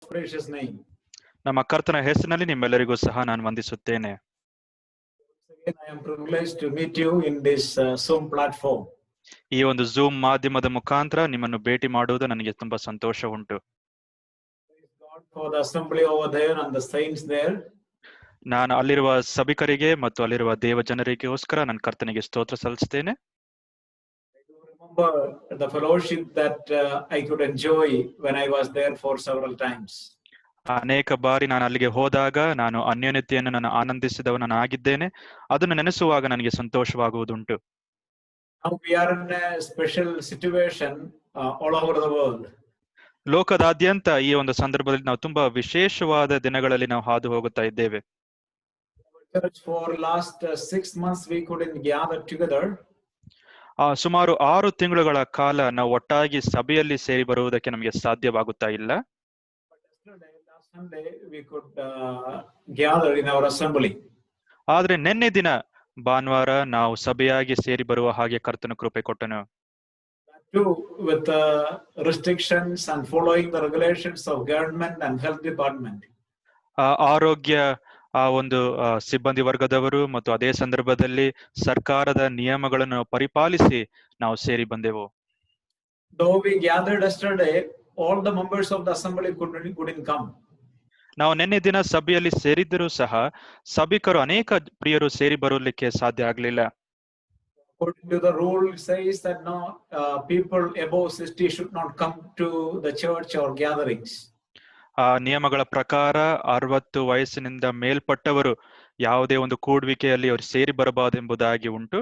precious name. ನಮ್ಮ ಕರ್ತನ ಹೆಸರಿನಲ್ಲಿ ನಿಮ್ಮೆಲ್ಲರಿಗೂ ಸಹ ನಾನು ವಂದಿಸುತ್ತೇನೆ. Again, I am privileged to meet you in this Zoom platform. ಈ ಒಂದು Zoom ಮಾಧ್ಯಮದ ಮುಖಾಂತರ ನಿಮ್ಮನ್ನು ಭೇಟಿ ಮಾಡುವುದು ನನಗೆ ತುಂಬಾ ಸಂತೋಷ ಉಂಟು. Praise God for the assembly over there and the saints there. ನಾನು ಅಲ್ಲಿರುವ ಸಭಿಕರಿಗೆ ಮತ್ತು ಅಲ್ಲಿರುವ ದೇವ ಜನರಿಗೋಸ್ಕರ ನನ್ನ ಕರ್ತನಿಗೆ ಸ್ತೋತ್ರ ಸಲ್ಲಿಸುತ್ತೇನೆ. I do remember the fellowship that I could enjoy when I was there for several times. ಅನೇಕ ಬಾರಿ ನಾನು ಅಲ್ಲಿಗೆ ಹೋದಾಗ ನಾನು ಅನ್ಯೋನ್ಯತೆಯನ್ನು ನಾನು ಆನಂದಿಸಿದವನಾಗಿದ್ದೇನೆ. ಅದನ್ನು ನೆನೆಸುವಾಗ ನನಗೆ ಸಂತೋಷವಾಗುವುದುಂಟು. Now we are in a special situation all over the world. ಲೋಕದಾದ್ಯಂತ ಈ ಒಂದು ಸಂದರ್ಭದಲ್ಲಿ ನಾವು ತುಂಬಾ ವಿಶೇಷವಾದ ದಿನಗಳಲ್ಲಿ ನಾವು ಹಾದು ಹೋಗುತ್ತಾ ಇದ್ದೇವೆ. Church for last 6 months we couldn't gather together. ಸುಮಾರು 6 ತಿಂಗಳುಗಳ ಕಾಲ ನಾವು ಒಟ್ಟಾಗಿ ಸಭೆಯಲ್ಲಿ ಸೇರಿ ಬರುವುದಕ್ಕೆ ನಮಗೆ ಸಾಧ್ಯವಾಗುತ್ತಾ ಇಲ್ಲ. Last Sunday we could gather in our assembly. ಆದ್ರೆ ನಿನ್ನೆ ದಿನ ಭಾನುವಾರ ನಾವು ಸಭೆಯಾಗಿ ಸೇರಿ ಬರುವ ಹಾಗೆ ಕರ್ತನ ಕೃಪೆ ಕೊಟ್ಟನು. Too, with restrictions and following the regulations of government and health department. ಆರೋಗ್ಯ ಒಂದು ಸಿಬ್ಬಂದಿ ವರ್ಗದವರು ಮತ್ತು ಅದೇ ಸಂದರ್ಭದಲ್ಲಿ ಸರ್ಕಾರದ ನಿಯಮಗಳನ್ನು ಪರಿಪಾಲಿಸಿ ನಾವು ಸೇರಿ ಬಂದೆವು. Though we gathered yesterday, all the members of the assembly couldn't come. ನಾವು ನಿನ್ನೆ ದಿನ ಸಭೆಯಲ್ಲಿ ಸೇರಿದ್ದರೂ ಸಹ ಸಭಿಕರು ಅನೇಕ ಪ್ರಿಯರು ಸೇರಿ ಬರಲಿಕ್ಕೆ ಸಾಧ್ಯ ಆಗಲಿಲ್ಲ. According to the rule, it says that no people above 60 should not come to the church or gatherings. ನಿಯಮಗಳ ಪ್ರಕಾರ 60 ವಯಸ್ಸಿನಿಂದ ಮೇಲ್ಪಟ್ಟವರು ಯಾವುದೇ ಒಂದು ಕೂಡುವಿಕೆಯಲ್ಲಿ ಅವರು ಸೇರಿ ಬರಬಾರದೆಂಬುದಾಗಿ ಉಂಟು.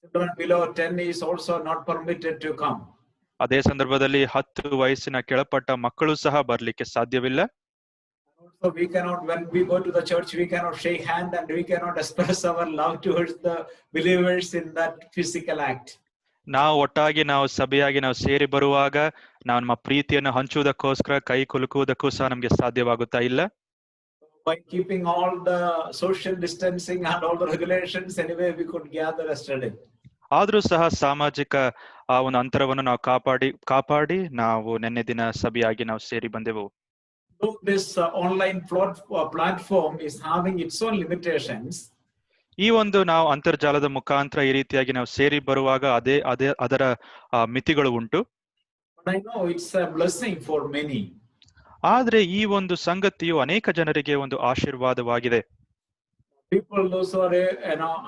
Children below 10 is also not permitted to come. ಅದೇ ಸಂದರ್ಭದಲ್ಲಿ 10 ವಯಸ್ಸಿನ ಕೆಳಪಟ್ಟ ಮಕ್ಕಳು ಸಹ ಬರಲಿಕ್ಕೆ ಸಾಧ್ಯವಿಲ್ಲ. Also, we cannot, when we go to the church, we cannot shake hand and we cannot express our love towards the believers in that physical act. ನಾವು ಒಟ್ಟಾಗಿ ನಾವು ಸಭೆಯಾಗಿ ನಾವು ಸೇರಿ ಬರುವಾಗ ನಾವು ನಮ್ಮ ಪ್ರೀತಿಯನ್ನು ಹಂಚುವುದಕ್ಕೋಸ್ಕರ ಕೈ ಕುಲುಕುವುದಕ್ಕೂ ಸಹ ನಮಗೆ ಸಾಧ್ಯವಾಗುತ್ತಾ ಇಲ್ಲ. By keeping all the social distancing and all the regulations, anyway, we could gather yesterday. ಆದ್ರೂ ಸಹ ಸಾಮಾಜಿಕ ಒಂದು ಅಂತರವನ್ನು ನಾವು ಕಾಪಾಡಿ ನಾವು ನಿನ್ನೆ ದಿನ ಸಭೆಯಾಗಿ ನಾವು ಸೇರಿ ಬಂದೆವು. Though this online platform is having its own limitations, ಈ ಒಂದು ನಾವು ಅಂತರ್ಜಾಲದ ಮುಖಾಂತರ ಈ ರೀತಿಯಾಗಿ ನಾವು ಸೇರಿ ಬರುವಾಗ ಅದರ ಮಿತಿಗಳು ಉಂಟು. but I know it's a blessing for many. ಆದ್ರೆ ಈ ಒಂದು ಸಂಗತಿಯು ಅನೇಕ ಜನರಿಗೆ ಒಂದು ಆಶೀರ್ವಾದವಾಗಿದೆ. People those who are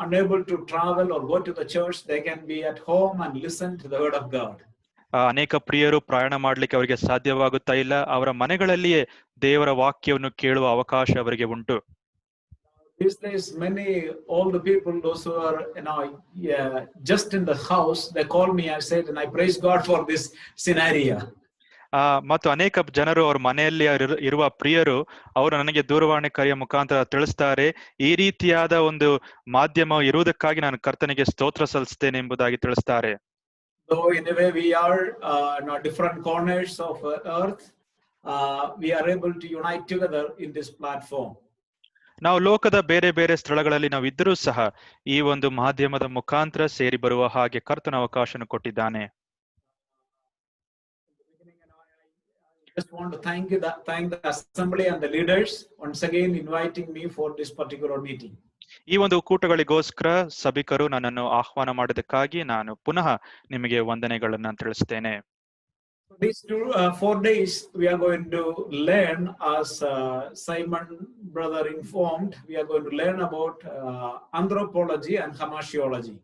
unable to travel or go to the church, they can be at home and listen to the word of God. ಅನೇಕ ಪ್ರಿಯರು ಪ್ರಯಾಣ ಮಾಡ್ಲಿಕ್ಕೆ ಅವರಿಗೆ ಸಾಧ್ಯವಾಗುತ್ತಾ ಇಲ್ಲ. ಅವರ ಮನೆಗಳಲ್ಲಿಯೇ ದೇವರ ವಾಕ್ಯವನ್ನು ಕೇಳುವ ಅವಕಾಶ ಅವರಿಗೆ ಉಂಟು. These days, many old people, those who are just in the house, they call me and said, and I praise God for this scenario. ಮತ್ತು ಅನೇಕ ಜನರು ಅವ್ರ ಮನೆಯಲ್ಲಿ ಇರುವ ಪ್ರಿಯರು ಅವರು ನನಗೆ ದೂರವಾಣಿ ಕರೆಯ ಮುಖಾಂತರ ತಿಳಿಸ್ತಾರೆ, ಈ ರೀತಿಯಾದ ಒಂದು ಮಾಧ್ಯಮ ಇರುವುದಕ್ಕಾಗಿ ನಾನು ಕರ್ತನಿಗೆ ಸ್ತೋತ್ರ ಸಲ್ಲಿಸ್ತೇನೆ ಎಂಬುದಾಗಿ ತಿಳಿಸ್ತಾರೆ. Though in a way we are in different corners of earth, we are able to unite together in this platform. ನಾವು ಲೋಕದ ಬೇರೆ ಬೇರೆ ಸ್ಥಳಗಳಲ್ಲಿ ನಾವು ಇದ್ದರೂ ಸಹ ಈ ಒಂದು ಮಾಧ್ಯಮದ ಮುಖಾಂತರ ಸೇರಿ ಬರುವ ಹಾಗೆ ಕರ್ತನ ಅವಕಾಶನ ಕೊಟ್ಟಿದ್ದಾನೆ. I just want to thank the assembly and the leaders once again inviting me for this particular meeting. ಈ ಒಂದು ಕೂಟಗಳಿಗೋಸ್ಕರ ಸಭಿಕರು ನನ್ನನ್ನು ಆಹ್ವಾನ ಮಾಡಿದಕ್ಕಾಗಿ ನಾನು ಪುನಃ ನಿಮಗೆ ವಂದನೆಗಳನ್ನ ತಿಳಿಸ್ತೇನೆ. These 4 days we are going to learn, as Simon brother informed, we are going to learn about anthropology and hamartiology,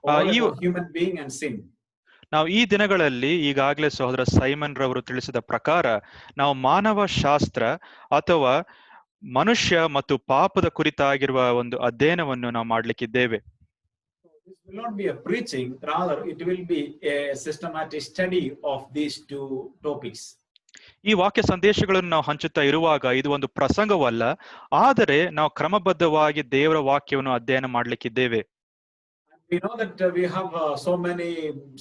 about human being and sin. ನಾವು ಈ ದಿನಗಳಲ್ಲಿ ಈಗಾಗಲೇ ಸಹೋದರ ಸೈಮನ್ ರವರು ತಿಳಿಸಿದ ಪ್ರಕಾರ ನಾವು ಮಾನವ ಶಾಸ್ತ್ರ ಅಥವಾ ಮನುಷ್ಯ ಮತ್ತು ಪಾಪದ ಕುರಿತಾಗಿರುವ ಒಂದು ಅಧ್ಯಯನವನ್ನು ನಾವು ಮಾಡಲಿಕ್ಕಿದ್ದೇವೆ. This will not be a preaching, rather it will be a systematic study of these two topics. ಈ ವಾಕ್ಯ ಸಂದೇಶಗಳನ್ನು ನಾವು ಹಂಚುತ್ತಾ ಇರುವಾಗ ಇದು ಒಂದು ಪ್ರಸಂಗವಲ್ಲ, ಆದರೆ ನಾವು ಕ್ರಮಬದ್ಧವಾಗಿ ದೇವರ ವಾಕ್ಯವನ್ನು ಅಧ್ಯಯನ ಮಾಡಲಿಕ್ಕಿದ್ದೇವೆ. We know that we have so many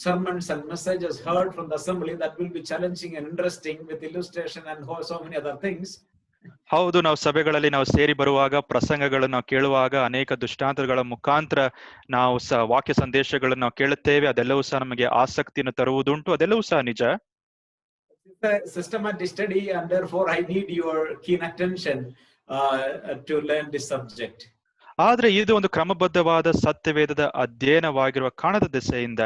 sermons and messages heard from the assembly that will be challenging and interesting with illustration and so many other things. ಹೌದು, ನಾವು ಸಭೆಗಳಲ್ಲಿ ನಾವು ಸೇರಿ ಬರುವಾಗ ಪ್ರಸಂಗಗಳನ್ನು ನಾವು ಕೇಳುವಾಗ ಅನೇಕ ದೃಷ್ಟಾಂತಗಳ ಮುಖಾಂತರ ನಾವು ವಾಕ್ಯ ಸಂದೇಶಗಳನ್ನು ನಾವು ಕೇಳುತ್ತೇವೆ. ಅದೆಲ್ಲವೂ ಸಹ ನಮಗೆ ಆಸಕ್ತಿಯನ್ನು ತರುವುದುಂಟು, ಅದೆಲ್ಲವೂ ಸಹ ನಿಜ. It's a systematic study, and therefore I need your keen attention to learn this subject. ಆದ್ರೆ ಇದು ಒಂದು ಕ್ರಮಬದ್ಧವಾದ ಸತ್ಯವೇದದ ಅಧ್ಯಯನವಾಗಿರುವ ಕಾಣದ ದೆಸೆಯಿಂದ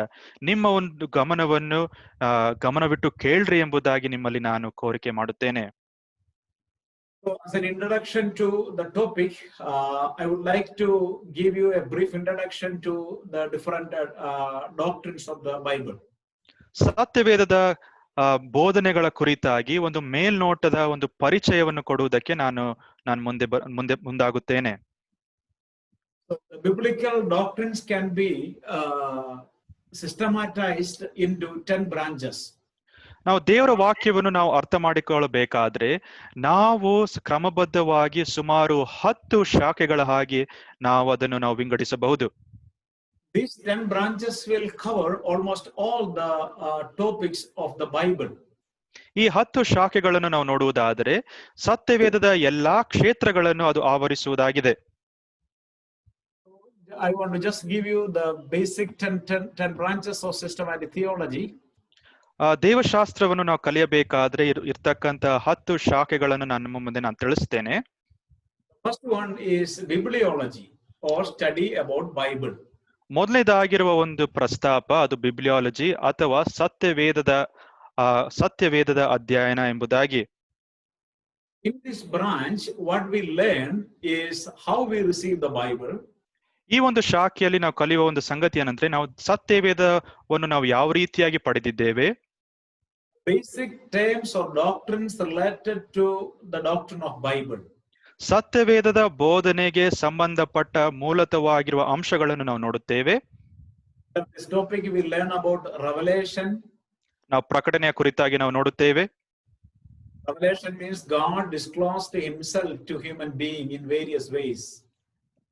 ನಿಮ್ಮ ಒಂದು ಗಮನವನ್ನು ಗಮನವಿಟ್ಟು ಕೇಳ್ರಿ ಎಂಬುದಾಗಿ ನಿಮ್ಮಲ್ಲಿ ನಾನು ಕೋರಿಕೆ ಮಾಡುತ್ತೇನೆ. So, as an introduction to the topic, I would like to give you a brief introduction to the different doctrines of the Bible. ಸತ್ಯವೇದದ ಬೋಧನೆಗಳ ಕುರಿತಾಗಿ ಒಂದು ಮೇಲ್ನೋಟದ ಒಂದು ಪರಿಚಯವನ್ನು ಕೊಡುವುದಕ್ಕೆ ನಾನು ಮುಂದಾಗುತ್ತೇನೆ. So, the biblical doctrines can be systematized into 10 branches. ನಾವು ದೇವರ ವಾಕ್ಯವನ್ನು ನಾವು ಅರ್ಥ ಮಾಡಿಕೊಳ್ಳಬೇಕಾದ್ರೆ ನಾವು ಕ್ರಮಬದ್ಧವಾಗಿ ಸುಮಾರು 10 ಶಾಖೆಗಳ ಹಾಗೆ ನಾವು ಅದನ್ನು ವಿಂಗಡಿಸಬಹುದು. These 10 branches will cover almost all the topics of the Bible. ಈ 10 ಶಾಖೆಗಳನ್ನು ನಾವು ನೋಡುವುದಾದರೆ ಸತ್ಯವೇದದ ಎಲ್ಲಾ ಕ್ಷೇತ್ರಗಳನ್ನು ಅದು ಆವರಿಸುವುದಾಗಿದೆ. I want to just give you the basic 10 branches of systematic theology. ದೇವಶಾಸ್ತ್ರವನ್ನು ನಾವು ಕಲಿಯಬೇಕಾದ್ರೆ ಇರ್ತಕ್ಕಂಥ 10 ಶಾಖೆಗಳನ್ನು ನಮ್ಮ ಮುಂದೆ ನಾನು ತಿಳಿಸ್ತೇನೆ. First one is bibliology, or study about Bible. ಮೊದಲನೇದಾಗಿರುವ ಒಂದು ಪ್ರಸ್ತಾಪ ಅದು ಬಿಬ್ಲಿಯಾಲಜಿ ಅಥವಾ ಸತ್ಯವೇದದ ಅಧ್ಯಯನ ಎಂಬುದಾಗಿ. In this branch, what we learn is how we receive the Bible. ಈ ಒಂದು ಶಾಖೆಯಲ್ಲಿ ನಾವು ಕಲಿಯುವ ಒಂದು ಸಂಗತಿ ಏನಂದ್ರೆ ನಾವು ಸತ್ಯವೇದವನ್ನು ನಾವು ಯಾವ ರೀತಿಯಾಗಿ ಪಡೆದಿದ್ದೇವೆ. Basic terms or doctrines related to the doctrine of Bible. ಸತ್ಯವೇದದ ಬೋಧನೆಗೆ ಸಂಬಂಧಪಟ್ಟ ಮೂಲತವಾಗಿರುವ ಅಂಶಗಳನ್ನು ನಾವು ನೋಡುತ್ತೇವೆ. This topic we learn about Revelation. ನಾವು ಪ್ರಕಟಣೆಯ ಕುರಿತಾಗಿ ನಾವು ನೋಡುತ್ತೇವೆ. Revelation means God disclosed himself to human being in various ways.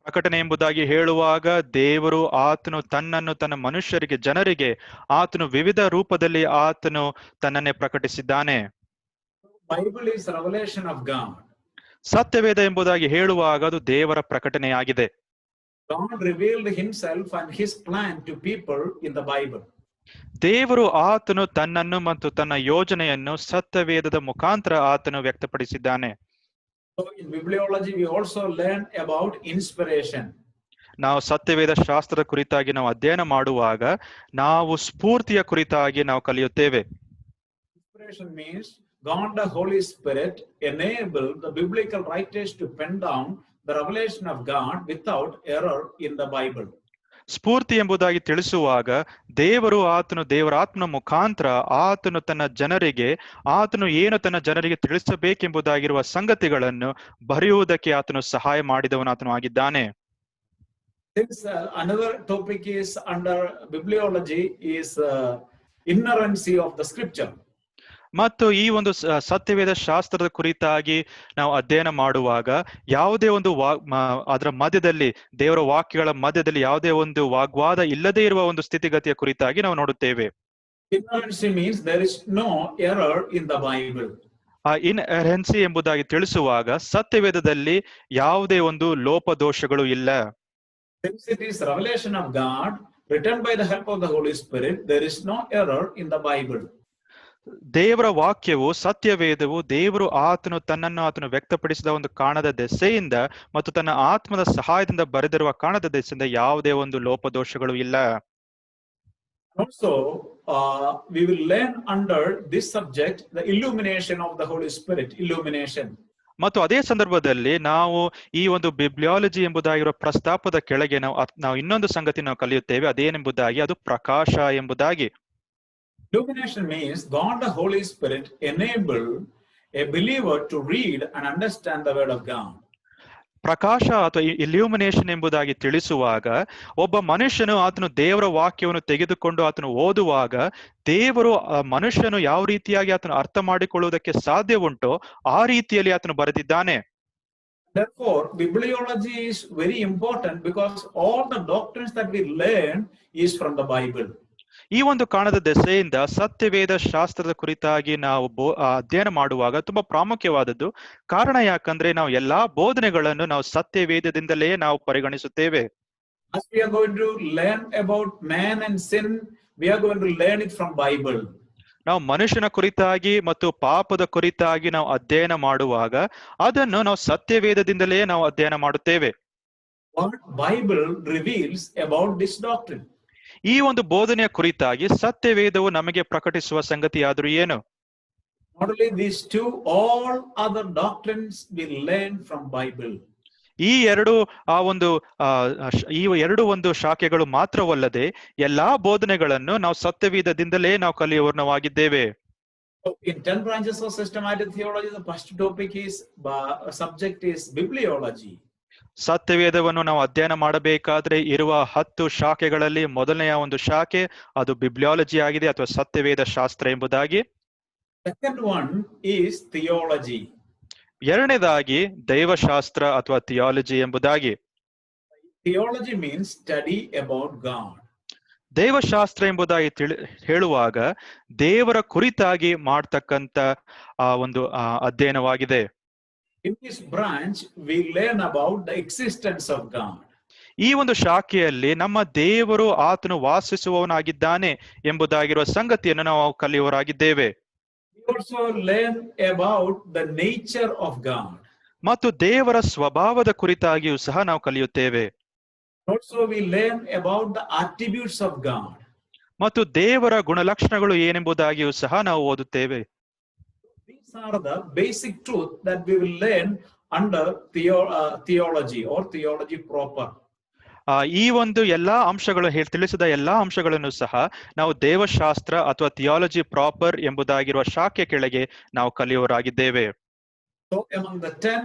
ಪ್ರಕಟಣೆ ಎಂಬುದಾಗಿ ಹೇಳುವಾಗ ದೇವರು ಆತನು ತನ್ನನ್ನು ತನ್ನ ಮನುಷ್ಯರಿಗೆ ಜನರಿಗೆ ಆತನು ವಿವಿಧ ರೂಪದಲ್ಲಿ ಆತನು ತನ್ನನ್ನೇ ಪ್ರಕಟಿಸಿದ್ದಾನೆ. Bible is revelation of God. ಸತ್ಯವೇದ ಎಂಬುದಾಗಿ ಹೇಳುವಾಗ ಅದು ದೇವರ ಪ್ರಕಟಣೆಯಾಗಿದೆ. God revealed himself and his plan to people in the Bible. ದೇವರು ಆತನು ತನ್ನನ್ನು ಮತ್ತು ತನ್ನ ಯೋಜನೆಯನ್ನು ಸತ್ಯವೇದದ ಮುಖಾಂತರ ಆತನು ವ್ಯಕ್ತಪಡಿಸಿದ್ದಾನೆ. So in bibliology we also learn about inspiration. ನಾವು ಸತ್ಯವೇದ ಶಾಸ್ತ್ರದ ಕುರಿತಾಗಿ ನಾವು ಅಧ್ಯಯನ ಮಾಡುವಾಗ ನಾವು ಸ್ಫೂರ್ತಿಯ ಕುರಿತಾಗಿ ನಾವು ಕಲಿಯುತ್ತೇವೆ. Inspiration means God the Holy Spirit enabled the biblical writers to pen down the revelation of God without error in the Bible. ಸ್ಫೂರ್ತಿ ಎಂಬುದಾಗಿ ತಿಳಿಸುವಾಗ ದೇವರು ಆತನು ದೇವರಾತ್ಮನ ಮುಖಾಂತರ ಆತನು ತನ್ನ ಜನರಿಗೆ ಆತನು ಏನು ತನ್ನ ಜನರಿಗೆ ತಿಳಿಸಬೇಕೆಂಬುದಾಗಿರುವ ಸಂಗತಿಗಳನ್ನು ಬರೆಯುವುದಕ್ಕೆ ಆತನು ಸಹಾಯ ಮಾಡಿದವನು ಆತನು ಆಗಿದ್ದಾನೆ. Since another topic is under bibliology is inerrancy of the scripture. ಮತ್ತು ಈ ಒಂದು ಸತ್ಯವೇದ ಶಾಸ್ತ್ರದ ಕುರಿತಾಗಿ ನಾವು ಅಧ್ಯಯನ ಮಾಡುವಾಗ ಯಾವುದೇ ಒಂದು ಅದರ ಮಧ್ಯದಲ್ಲಿ ದೇವರ ವಾಕ್ಯಗಳ ಮಧ್ಯದಲ್ಲಿ ಯಾವುದೇ ಒಂದು ವಾಗ್ವಾದ ಇಲ್ಲದೆ ಇರುವ ಒಂದು ಸ್ಥಿತಿಗತಿಯ ಕುರಿತಾಗಿ ನಾವು ನೋಡುತ್ತೇವೆ. Inerrancy means there is no error in the Bible. ಇನ್ಹೆರೆನ್ಸಿ ಎಂಬುದಾಗಿ ತಿಳಿಸುವಾಗ ಸತ್ಯವೇದದಲ್ಲಿ ಯಾವುದೇ ಒಂದು ಲೋಪದೋಷಗಳು ಇಲ್ಲ. Since it is revelation of God written by the help of the Holy Spirit, there is no error in the Bible. ದೇವರ ವಾಕ್ಯವು ಸತ್ಯವೇದವು ದೇವರು ಆತನು ತನ್ನನ್ನು ಆತನು ವ್ಯಕ್ತಪಡಿಸಿದ ಒಂದು ಕಾಣದ ದೆಸೆಯಿಂದ ಮತ್ತು ತನ್ನ ಆತ್ಮದ ಸಹಾಯದಿಂದ ಬರೆದಿರುವ ಕಾಣದ ದೆಸೆಯಿಂದ ಯಾವುದೇ ಒಂದು ಲೋಪದೋಷಗಳು ಇಲ್ಲ. Also, we will learn under this subject the illumination of the Holy Spirit, illumination. ಮತ್ತು ಅದೇ ಸಂದರ್ಭದಲ್ಲಿ ನಾವು ಈ ಒಂದು ಬಿಬ್ಲಿಯಾಲಜಿ ಎಂಬುದಾಗಿರುವ ಪ್ರಸ್ತಾಪದ ಕೆಳಗೆ ನಾವು ಇನ್ನೊಂದು ಸಂಗತಿ ನಾವು ಕಲಿಯುತ್ತೇವೆ. ಅದೇನೆಂಬುದಾಗಿ ಅದು ಪ್ರಕಾಶ ಎಂಬುದಾಗಿ. Illumination means God the Holy Spirit enabled a believer to read and understand the word of God. ಪ್ರಕಾಶ ಅಥವಾ ಇಲ್ಯೂಮಿನೇಷನ್ ಎಂಬುದಾಗಿ ತಿಳಿಸುವಾಗ ಒಬ್ಬ ಮನುಷ್ಯನು ಆತನು ದೇವರ ವಾಕ್ಯವನ್ನು ತೆಗೆದುಕೊಂಡು ಆತನು ಓದುವಾಗ ದೇವರು ಮನುಷ್ಯನು ಯಾವ ರೀತಿಯಾಗಿ ಆತನು ಅರ್ಥ ಮಾಡಿಕೊಳ್ಳುವುದಕ್ಕೆ ಸಾಧ್ಯ ಉಂಟೋ ಆ ರೀತಿಯಲ್ಲಿ ಆತನು ಬರೆದಿದ್ದಾನೆ. Therefore, bibliology is very important because all the doctrines that we learn is from the Bible. ಈ ಒಂದು ಕಾರಣದ ದೆಸೆಯಿಂದ ಸತ್ಯವೇದ ಶಾಸ್ತ್ರದ ಕುರಿತಾಗಿ ನಾವು ಅಧ್ಯಯನ ಮಾಡುವಾಗ ತುಂಬಾ ಪ್ರಾಮುಖ್ಯವಾದದ್ದು. ಕಾರಣ ಯಾಕಂದ್ರೆ ನಾವು ಎಲ್ಲಾ ಬೋಧನೆಗಳನ್ನು ನಾವು ಸತ್ಯವೇದದಿಂದಲೇ ನಾವು ಪರಿಗಣಿಸುತ್ತೇವೆ. As we are going to learn about man and sin, we are going to learn it from Bible. ನಾವು ಮನುಷ್ಯನ ಕುರಿತಾಗಿ ಮತ್ತು ಪಾಪದ ಕುರಿತಾಗಿ ನಾವು ಅಧ್ಯಯನ ಮಾಡುವಾಗ ಅದನ್ನು ನಾವು ಸತ್ಯವೇದದಿಂದಲೇ ನಾವು ಅಧ್ಯಯನ ಮಾಡುತ್ತೇವೆ. What Bible reveals about this doctrine? ಈ ಒಂದು ಬೋಧನೆಯ ಕುರಿತಾಗಿ ಸತ್ಯವೇದವು ನಮಗೆ ಪ್ರಕಟಿಸುವ ಸಂಗತಿಯಾದರೂ ಏನು? Not only these two, all other doctrines we learn from Bible. ಈ ಎರಡು ಒಂದು ಶಾಖೆಗಳು ಮಾತ್ರವಲ್ಲದೆ ಎಲ್ಲಾ ಬೋಧನೆಗಳನ್ನು ನಾವು ಸತ್ಯವೇದದಿಂದಲೇ ನಾವು ಕಲಿಯುವವರಾಗಿದ್ದೇವೆ. So in 10 branches of systematic theology, the first topic is subject is bibliology. ಸತ್ಯವೇದವನ್ನು ನಾವು ಅಧ್ಯಯನ ಮಾಡಬೇಕಾದ್ರೆ ಇರುವ 10 ಶಾಖೆಗಳಲ್ಲಿ ಮೊದಲನೆಯ ಒಂದು ಶಾಖೆ ಅದು ಬಿಬ್ಲಿಯಾಲಜಿ ಆಗಿದೆ ಅಥವಾ ಸತ್ಯವೇದ ಶಾಸ್ತ್ರ ಎಂಬುದಾಗಿ. Second one is theology. ಎರಡನೇದಾಗಿ ದೈವಶಾಸ್ತ್ರ ಅಥವಾ ಥಿಯಾಲಜಿ ಎಂಬುದಾಗಿ. Theology means study about God. ದೈವಶಾಸ್ತ್ರ ಎಂಬುದಾಗಿ ಹೇಳುವಾಗ ದೇವರ ಕುರಿತಾಗಿ ಮಾಡ್ತಕ್ಕಂತ ಒಂದು ಅಧ್ಯಯನವಾಗಿದೆ. In this branch, we learn about the existence of God. ಈ ಒಂದು ಶಾಖೆಯಲ್ಲಿ ನಮ್ಮ ದೇವರು ಆತನು ವಾಸಿಸುವವನಾಗಿದ್ದಾನೆ ಎಂಬುದಾಗಿರುವ ಸಂಗತಿಯನ್ನು ನಾವು ಕಲಿಯುವವರಾಗಿದ್ದೇವೆ. We also learn about the nature of God. ಮತ್ತು ದೇವರ ಸ್ವಭಾವದ ಕುರಿತಾಗಿಯೂ ಸಹ ನಾವು ಕಲಿಯುತ್ತೇವೆ. Also we learn about the attributes of God. ಮತ್ತು ದೇವರ ಗುಣಲಕ್ಷಣಗಳು ಏನೆಂಬುದಾಗಿಯೂ ಸಹ ನಾವು ಓದುತ್ತೇವೆ. These are the basic truth that we will learn under theology or theology proper. ಈ ಒಂದು ಎಲ್ಲಾ ಅಂಶಗಳು ತಿಳಿಸಿದ ಎಲ್ಲಾ ಅಂಶಗಳನ್ನು ಸಹ ನಾವು ದೇವಶಾಸ್ತ್ರ ಅಥವಾ ಥಿಯಾಲಜಿ ಪ್ರಾಪರ್ ಎಂಬುದಾಗಿರುವ ಶಾಖೆ ಕೆಳಗೆ ನಾವು ಕಲಿಯುವವರಾಗಿದ್ದೇವೆ. So among the 10,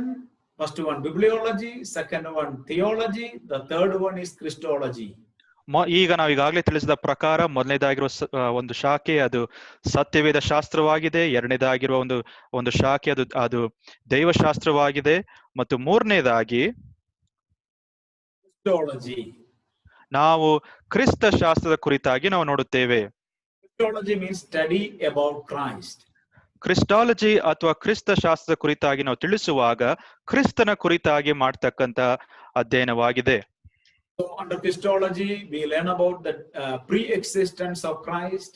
first one bibliology, second one theology, the third one is Christology. ಈಗ ನಾವು ಈಗಾಗಲೇ ತಿಳಿಸಿದ ಪ್ರಕಾರ ಮೊದಲನೇದಾಗಿರುವ ಒಂದು ಶಾಖೆ ಅದು ಸತ್ಯವೇದ ಶಾಸ್ತ್ರವಾಗಿದೆ. ಎರಡನೇದಾಗಿರುವ ಒಂದು ಶಾಖೆ ಅದು ದೈವಶಾಸ್ತ್ರವಾಗಿದೆ. ಮತ್ತು ಮೂರನೇದಾಗಿ Christology. ನಾವು ಕ್ರಿಸ್ತ ಶಾಸ್ತ್ರದ ಕುರಿತಾಗಿ ನಾವು ನೋಡುತ್ತೇವೆ. Christology means study about Christ. ಕ್ರಿಸ್ಟಾಲಜಿ ಅಥವಾ ಕ್ರಿಸ್ತ ಶಾಸ್ತ್ರದ ಕುರಿತಾಗಿ ನಾವು ತಿಳಿಸುವಾಗ ಕ್ರಿಸ್ತನ ಕುರಿತಾಗಿ ಮಾಡ್ತಕ್ಕಂತ ಅಧ್ಯಯನವಾಗಿದೆ. So under Christology, we learn about the pre-existence of Christ.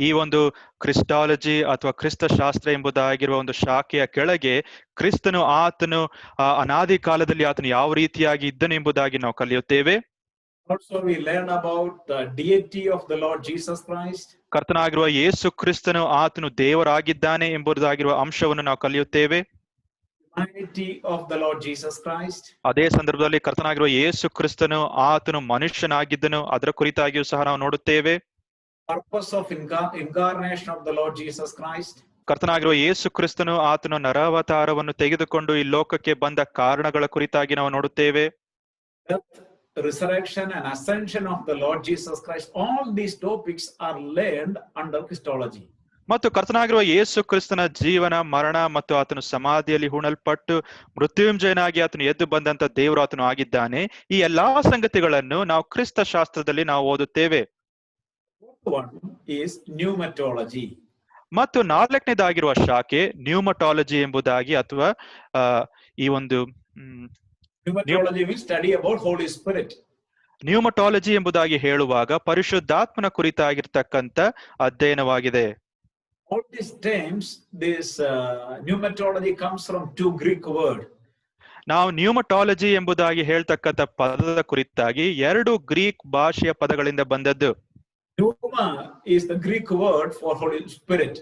ಈ ಒಂದು ಕ್ರಿಸ್ಟಾಲಜಿ ಅಥವಾ ಕ್ರಿಸ್ತ ಶಾಸ್ತ್ರ ಎಂಬುದಾಗಿರುವ ಒಂದು ಶಾಖೆಯ ಕೆಳಗೆ ಕ್ರಿಸ್ತನು ಆತನು ಅನಾದಿ ಕಾಲದಲ್ಲಿ ಆತನು ಯಾವ ರೀತಿಯಾಗಿ ಇದ್ದನು ಎಂಬುದಾಗಿ ನಾವು ಕಲಿಯುತ್ತೇವೆ. Also we learn about the deity of the Lord Jesus Christ. ಕರ್ತನಾಗಿರುವ ಯೇಸು ಕ್ರಿಸ್ತನು ಆತನು ದೇವರಾಗಿದ್ದಾನೆ ಎಂಬುದಾಗಿರುವ ಅಂಶವನ್ನು ನಾವು ಕಲಿಯುತ್ತೇವೆ. Humanity of the Lord Jesus Christ. ಅದೇ ಸಂದರ್ಭದಲ್ಲಿ ಕರ್ತನಾಗಿರುವ ಯೇಸು ಕ್ರಿಸ್ತನು ಆತನು ಮನುಷ್ಯನಾಗಿದ್ದನು ಅದರ ಕುರಿತಾಗಿಯೂ ಸಹ ನಾವು ನೋಡುತ್ತೇವೆ. Purpose of incarnation of the Lord Jesus Christ. ಕರ್ತನಾಗಿರುವ ಯೇಸು ಕ್ರಿಸ್ತನು ಆತನು ನರಾವತಾರವನ್ನು ತೆಗೆದುಕೊಂಡು ಈ ಲೋಕಕ್ಕೆ ಬಂದ ಕಾರಣಗಳ ಕುರಿತಾಗಿ ನಾವು ನೋಡುತ್ತೇವೆ. Death, resurrection and ascension of the Lord Jesus Christ. All these topics are learned under Christology. ಮತ್ತು ಕರ್ತನಾಗಿರುವ ಯೇಸು ಕ್ರಿಸ್ತನ ಜೀವನ, ಮರಣ ಮತ್ತು ಆತನು ಸಮಾಧಿಯಲ್ಲಿ ಹೂಣಲ್ಪಟ್ಟು ಮೃತ್ಯುಂಜಯನಾಗಿ ಆತನು ಎದ್ದು ಬಂದಂತ ದೇವರು ಆತನು ಆಗಿದ್ದಾನೆ. ಈ ಎಲ್ಲಾ ಸಂಗತಿಗಳನ್ನು ನಾವು ಕ್ರಿಸ್ತ ಶಾಸ್ತ್ರದಲ್ಲಿ ನಾವು ಓದುತ್ತೇವೆ. One is pneumatology. ಮತ್ತು ನಾಲ್ಕನೇದಾಗಿರುವ ಶಾಖೆ ನ್ಯೂಮಟಾಲಜಿ ಎಂಬುದಾಗಿ ಅಥವಾ ಈ ಒಂದು Pneumatology means study about Holy Spirit. ನ್ಯೂಮಟಾಲಜಿ ಎಂಬುದಾಗಿ ಹೇಳುವಾಗ ಪರಿಶುದ್ಧಾತ್ಮನ ಕುರಿತಾಗಿರ್ತಕ್ಕಂಥ ಅಧ್ಯಯನವಾಗಿದೆ. All these terms, this pneumatology comes from two Greek words. ನಾವು ನ್ಯೂಮಟಾಲಜಿ ಎಂಬುದಾಗಿ ಹೇಳ್ತಕ್ಕಂಥ ಪದದ ಕುರಿತಾಗಿ 2 ಗ್ರೀಕ್ ಭಾಷೆಯ ಪದಗಳಿಂದ ಬಂದದ್ದು. Pneuma is the Greek word for Holy Spirit.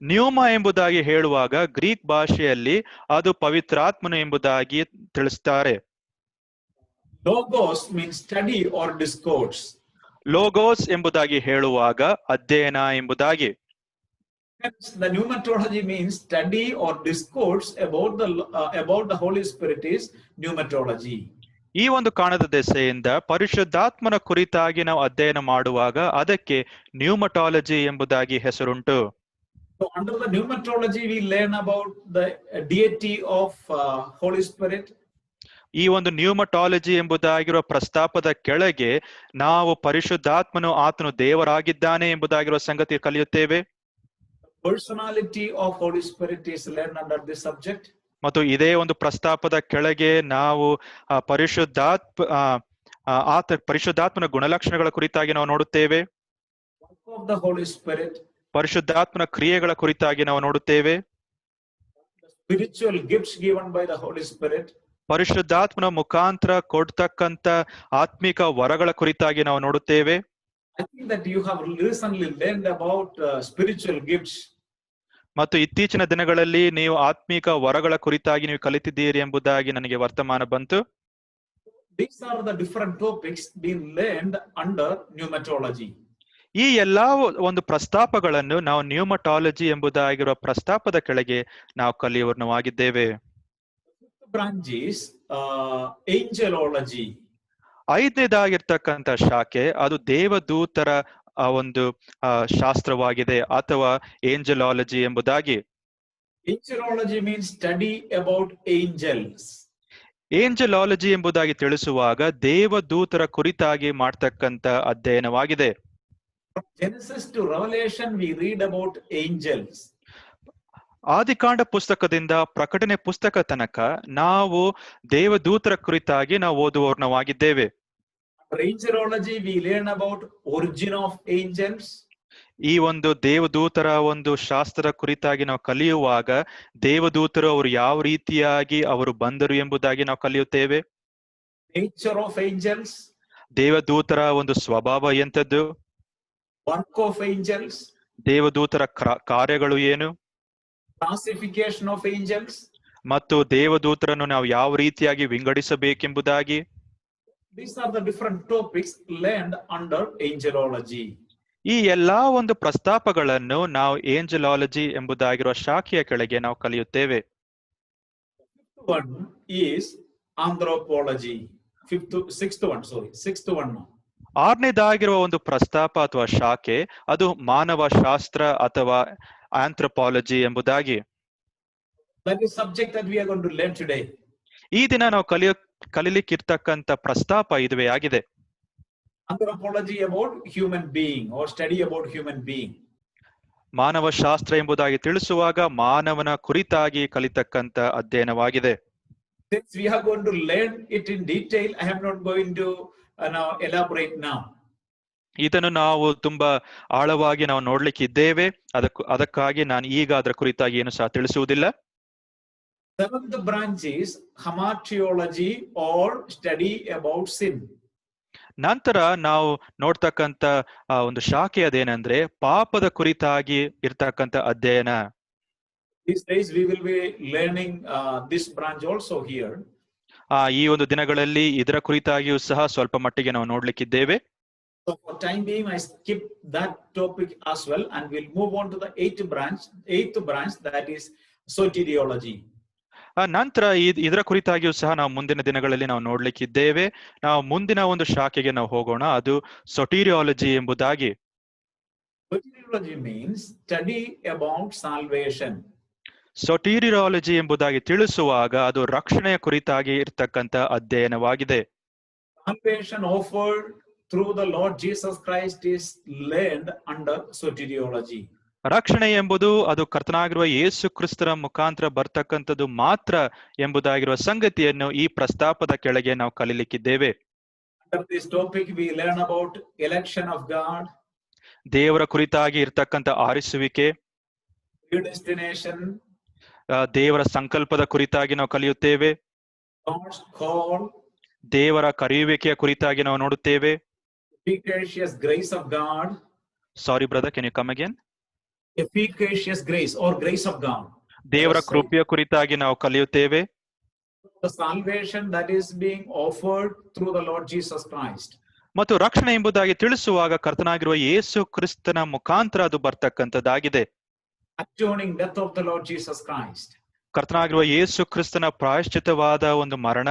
Pneuma ಎಂಬುದಾಗಿ ಹೇಳುವಾಗ ಗ್ರೀಕ್ ಭಾಷೆಯಲ್ಲಿ ಅದು ಪವಿತ್ರಾತ್ಮನು ಎಂಬುದಾಗಿ ತಿಳಿಸ್ತಾರೆ. Logos means study or discourse. Logos ಎಂಬುದಾಗಿ ಹೇಳುವಾಗ ಅಧ್ಯಯನ ಎಂಬುದಾಗಿ. Hence, the pneumatology means study or discourse about the Holy Spirit is pneumatology. ಈ ಒಂದು ಕಾರಣದ ದೆಸೆಯಿಂದ ಪರಿಶುದ್ಧಾತ್ಮನ ಕುರಿತಾಗಿ ನಾವು ಅಧ್ಯಯನ ಮಾಡುವಾಗ ಅದಕ್ಕೆ ನ್ಯೂಮಟಾಲಜಿ ಎಂಬುದಾಗಿ ಹೆಸರುಂಟು. So under the pneumatology we learn about the deity of Holy Spirit. ಈ ಒಂದು ನ್ಯೂಮಟಾಲಜಿ ಎಂಬುದಾಗಿರುವ ಪ್ರಸ್ತಾಪದ ಕೆಳಗೆ ನಾವು ಪರಿಶುದ್ಧಾತ್ಮನು ಆತನು ದೇವರಾಗಿದ್ದಾನೆ ಎಂಬುದಾಗಿರುವ ಸಂಗತಿ ಕಲಿಯುತ್ತೇವೆ. Personality of Holy Spirit is learned under this subject. ಮತ್ತು ಇದೇ ಒಂದು ಪ್ರಸ್ತಾಪದ ಕೆಳಗೆ ನಾವು ಪರಿಶುದ್ಧಾತ್ಮನ ಗುಣಲಕ್ಷಣಗಳ ಕುರಿತಾಗಿ ನಾವು ನೋಡುತ್ತೇವೆ. Work of the Holy Spirit. ಪರಿಶುದ್ಧಾತ್ಮನ ಕ್ರಿಯೆಗಳ ಕುರಿತಾಗಿ ನಾವು ನೋಡುತ್ತೇವೆ. Spiritual gifts given by the Holy Spirit. ಪರಿಶುದ್ಧಾತ್ಮನ ಮುಖಾಂತರ ಕೊಡ್ತಕ್ಕಂತ ಆತ್ಮಿಕ ವರಗಳ ಕುರಿತಾಗಿ ನಾವು ನೋಡುತ್ತೇವೆ. I think that you have recently learned about spiritual gifts. ಮತ್ತು ಇತ್ತೀಚಿನ ದಿನಗಳಲ್ಲಿ ನೀವು ಆತ್ಮಿಕ ವರಗಳ ಕುರಿತಾಗಿ ನೀವು ಕಲಿತಿದ್ದೀರಿ ಎಂಬುದಾಗಿ ನನಗೆ ವರ್ತಮಾನ ಬಂತು. These are the different topics being learned under pneumatology. ಈ ಎಲ್ಲಾ ಒಂದು ಪ್ರಸ್ತಾಪಗಳನ್ನು ನಾವು ನ್ಯೂಮಟಾಲಜಿ ಎಂಬುದಾಗಿರುವ ಪ್ರಸ್ತಾಪದ ಕೆಳಗೆ ನಾವು ಕಲಿಯುವವರಾಗಿದ್ದೇವೆ. Branch is angelology. ಐದನೇದಾಗಿರ್ತಕ್ಕಂಥ ಶಾಖೆ ಅದು ದೇವದೂತರ ಒಂದು ಶಾಸ್ತ್ರವಾಗಿದೆ ಅಥವಾ ಏಂಜಲಾಲಜಿ ಎಂಬುದಾಗಿ. Angelology means study about angels. ಏಂಜಲಾಲಜಿ ಎಂಬುದಾಗಿ ತಿಳಿಸುವಾಗ ದೇವದೂತರ ಕುರಿತಾಗಿ ಮಾಡ್ತಕ್ಕಂಥ ಅಧ್ಯಯನವಾಗಿದೆ. From Genesis to Revelation we read about angels. ಆದಿಕಾಂಡ ಪುಸ್ತಕದಿಂದ ಪ್ರಕಟಣೆ ಪುಸ್ತಕ ತನಕ ನಾವು ದೇವದೂತರ ಕುರಿತಾಗಿ ನಾವು ಓದುವವರಾಗಿದ್ದೇವೆ. For angelology we learn about origin of angels. ಈ ಒಂದು ದೇವದೂತರ ಒಂದು ಶಾಸ್ತ್ರದ ಕುರಿತಾಗಿ ನಾವು ಕಲಿಯುವಾಗ ದೇವದೂತರು ಅವರು ಯಾವ ರೀತಿಯಾಗಿ ಅವರು ಬಂದರು ಎಂಬುದಾಗಿ ನಾವು ಕಲಿಯುತ್ತೇವೆ. Nature of angels. ದೇವದೂತರ ಒಂದು ಸ್ವಭಾವ ಎಂಥದ್ದು, Work of angels. ದೇವದೂತರ ಕಾರ್ಯಗಳು ಏನು, Classification of angels. ಮತ್ತು ದೇವದೂತರನ್ನು ನಾವು ಯಾವ ರೀತಿಯಾಗಿ ವಿಂಗಡಿಸಬೇಕೆಂಬುದಾಗಿ. These are the different topics learned under angelology. ಈ ಎಲ್ಲಾ ಒಂದು ಪ್ರಸ್ತಾಪಗಳನ್ನು ನಾವು ಏಂಜಲಾಲಜಿ ಎಂಬುದಾಗಿರುವ ಶಾಖೆಯ ಕೆಳಗೆ ನಾವು ಕಲಿಯುತ್ತೇವೆ. One is anthropology. Sixth one. ಆರನೇದಾಗಿರುವ ಒಂದು ಪ್ರಸ್ತಾಪ ಅಥವಾ ಶಾಖೆ ಅದು ಮಾನವ ಶಾಸ್ತ್ರ ಅಥವಾ ಆಂಥ್ರೋಪಾಲಜಿ ಎಂಬುದಾಗಿ. That is subject that we are going to learn today. ಈ ದಿನ ನಾವು ಕಲಿಲಿಕ್ಕಿರ್ತಕ್ಕಂಥ ಪ್ರಸ್ತಾಪ ಇದುವೇ ಆಗಿದೆ. Anthropology about human being or study about human being. ಮಾನವ ಶಾಸ್ತ್ರ ಎಂಬುದಾಗಿ ತಿಳಿಸುವಾಗ ಮಾನವನ ಕುರಿತಾಗಿ ಕಲಿತಕ್ಕಂಥ ಅಧ್ಯಯನವಾಗಿದೆ. Since we are going to learn it in detail, I am not going to now elaborate now. ಇದನ್ನು ನಾವು ತುಂಬಾ ಆಳವಾಗಿ ನಾವು ನೋಡ್ಲಿಕ್ಕಿದ್ದೇವೆ. ಅದಕ್ಕಾಗಿ ನಾನು ಈಗ ಅದರ ಕುರಿತಾಗಿ ಏನು ಸಹ ತಿಳಿಸುವುದಿಲ್ಲ. Seventh branch is hamartiology or study about sin. ನಂತರ ನಾವು ನೋಡ್ತಕ್ಕಂಥ ಒಂದು ಶಾಖೆ ಅದೇನಂದ್ರೆ ಪಾಪದ ಕುರಿತಾಗಿ ಇರ್ತಕ್ಕಂಥ ಅಧ್ಯಯನ. These days we will be learning this branch also here. ಈ ಒಂದು ದಿನಗಳಲ್ಲಿ ಇದರ ಕುರಿತಾಗಿಯೂ ಸಹ ಸ್ವಲ್ಪ ಮಟ್ಟಿಗೆ ನಾವು ನೋಡ್ಲಿಕ್ಕಿದ್ದೇವೆ. So for time being I skip that topic as well and we'll move on to the eighth branch that is soteriology. ನಂತರ ಇದರ ಕುರಿತಾಗಿಯೂ ಸಹ ನಾವು ಮುಂದಿನ ದಿನಗಳಲ್ಲಿ ನಾವು ನೋಡ್ಲಿಕ್ಕಿದ್ದೇವೆ. ನಾವು ಮುಂದಿನ ಒಂದು ಶಾಖೆಗೆ ನಾವು ಹೋಗೋಣ, ಅದು ಸೊಟೀರಿಯಾಲಜಿ ಎಂಬುದಾಗಿ. Soteriology means study about salvation. ಸೊಟೀರಿಯಾಲಜಿ ಎಂಬುದಾಗಿ ತಿಳಿಸುವಾಗ ಅದು ರಕ್ಷಣೆಯ ಕುರಿತಾಗಿ ಇರ್ತಕ್ಕಂಥ ಅಧ್ಯಯನವಾಗಿದೆ. Salvation offered through the Lord Jesus Christ is learned under soteriology. ರಕ್ಷಣೆ ಎಂಬುದು ಅದು ಕರ್ತನಾಗಿರುವ ಯೇಸು ಕ್ರಿಸ್ತರ ಮುಖಾಂತರ ಬರ್ತಕ್ಕಂಥದ್ದು ಮಾತ್ರ ಎಂಬುದಾಗಿರುವ ಸಂಗತಿಯನ್ನು ಈ ಪ್ರಸ್ತಾಪದ ಕೆಳಗೆ ನಾವು ಕಲಿಲಿಕ್ಕಿದ್ದೇವೆ. Under this topic we learn about election of God. ದೇವರ ಕುರಿತಾಗಿ ಇರ್ತಕ್ಕಂಥ ಆರಿಸುವಿಕೆ, predestination. ದೇವರ ಸಂಕಲ್ಪದ ಕುರಿತಾಗಿ ನಾವು ಕಲಿಯುತ್ತೇವೆ. God's call. ದೇವರ ಕರೆಯುವಿಕೆಯ ಕುರಿತಾಗಿ ನಾವು ನೋಡುತ್ತೇವೆ. Efficacious grace of God. Sorry brother, can you come again? Efficacious grace or grace of God. ದೇವರ ಕೃಪೆಯ ಕುರಿತಾಗಿ ನಾವು ಕಲಿಯುತ್ತೇವೆ. The salvation that is being offered through the Lord Jesus Christ. ಮತ್ತು ರಕ್ಷಣೆ ಎಂಬುದಾಗಿ ತಿಳಿಸುವಾಗ ಕರ್ತನಾಗಿರುವ ಯೇಸು ಕ್ರಿಸ್ತನ ಮುಖಾಂತರ ಅದು ಬರ್ತಕ್ಕಂಥದ್ದಾಗಿದೆ. Atoning death of the Lord Jesus Christ. ಕರ್ತನಾಗಿರುವ ಯೇಸು ಕ್ರಿಸ್ತನ ಪ್ರಾಯಶ್ಚಿತವಾದ ಒಂದು ಮರಣ.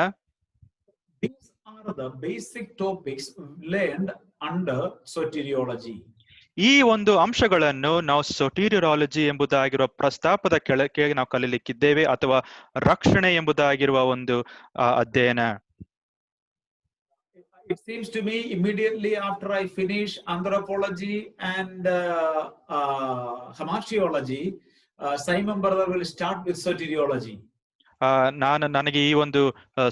These are the basic topics learned under soteriology. ಈ ಒಂದು ಅಂಶಗಳನ್ನು ನಾವು ಸೊಟೀರಿಯಾಲಜಿ ಎಂಬುದಾಗಿರುವ ಪ್ರಸ್ತಾಪದ ಕೆಳಗೆ ನಾವು ಕಲಿಲಿಕ್ಕಿದ್ದೇವೆ ಅಥವಾ ರಕ್ಷಣೆ ಎಂಬುದಾಗಿರುವ ಒಂದು ಅಧ್ಯಯನ. It seems to me immediately after I finish anthropology and hamartiology, Simon brother will start with soteriology. ನನಗೆ ಈ ಒಂದು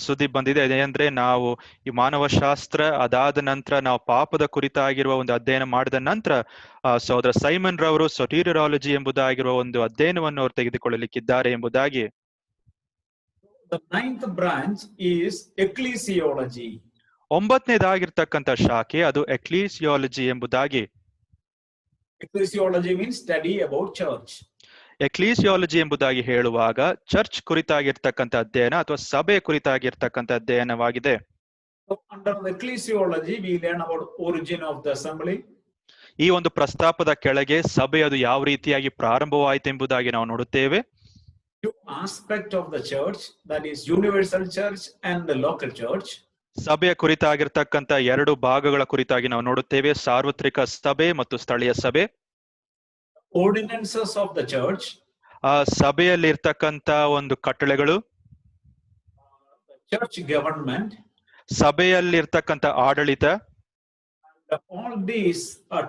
ಸುದ್ದಿ ಬಂದಿದೆ. ಅದೇಂದ್ರೆ ನಾವು ಈ ಮಾನವಶಾಸ್ತ್ರ ಅದಾದ ನಂತರ ನಾವು ಪಾಪದ ಕುರಿತಾಗಿರುವ ಒಂದು ಅಧ್ಯಯನ ಮಾಡಿದ ನಂತರ ಸಹೋದರ ಸೈಮನ್ ರವರು ಸೊಟೀರಿಯಾಲಜಿ ಎಂಬುದಾಗಿರುವ ಒಂದು ಅಧ್ಯಯನವನ್ನು ಅವರು ತೆಗೆದುಕೊಳ್ಳಲಿಕ್ಕಿದ್ದಾರೆ ಎಂಬುದಾಗಿ. The ninth branch is ecclesiology. 9ನೇದಾಗಿರ್ತಕ್ಕಂಥ ಶಾಖೆ ಅದು ಎಕ್ಲೀಸಿಯಾಲಜಿ ಎಂಬುದಾಗಿ. Ecclesiology means study about church. ಎಕ್ಲೀಸಿಯಾಲಜಿ ಎಂಬುದಾಗಿ ಹೇಳುವಾಗ ಚರ್ಚ್ ಕುರಿತಾಗಿರ್ತಕ್ಕಂಥ ಅಧ್ಯಯನ ಅಥವಾ ಸಭೆ ಕುರಿತಾಗಿರ್ತಕ್ಕಂಥ ಅಧ್ಯಯನವಾಗಿದೆ. So under the ecclesiology we learn about origin of the assembly. ಈ ಒಂದು ಪ್ರಸ್ತಾಪದ ಕೆಳಗೆ ಸಭೆ ಅದು ಯಾವ ರೀತಿಯಾಗಿ ಪ್ರಾರಂಭವಾಯಿತು ಎಂಬುದಾಗಿ ನಾವು ನೋಡುತ್ತೇವೆ. Two aspect of the church, that is universal church and the local church. ಸಭೆಯ ಕುರಿತಾಗಿರ್ತಕ್ಕಂಥ 2 ಭಾಗಗಳ ಕುರಿತಾಗಿ ನಾವು ನೋಡುತ್ತೇವೆ, ಸಾರ್ವತ್ರಿಕ ಸಭೆ ಮತ್ತು ಸ್ಥಳೀಯ ಸಭೆ. Ordinances of the church, ಸಭೆಯಲ್ಲಿ ಇರ್ತಕ್ಕಂಥ ಒಂದು ಕಟ್ಟಳೆಗಳು, church government, ಸಭೆಯಲ್ಲಿ ಇರ್ತಕ್ಕಂಥ ಆಡಳಿತ. all these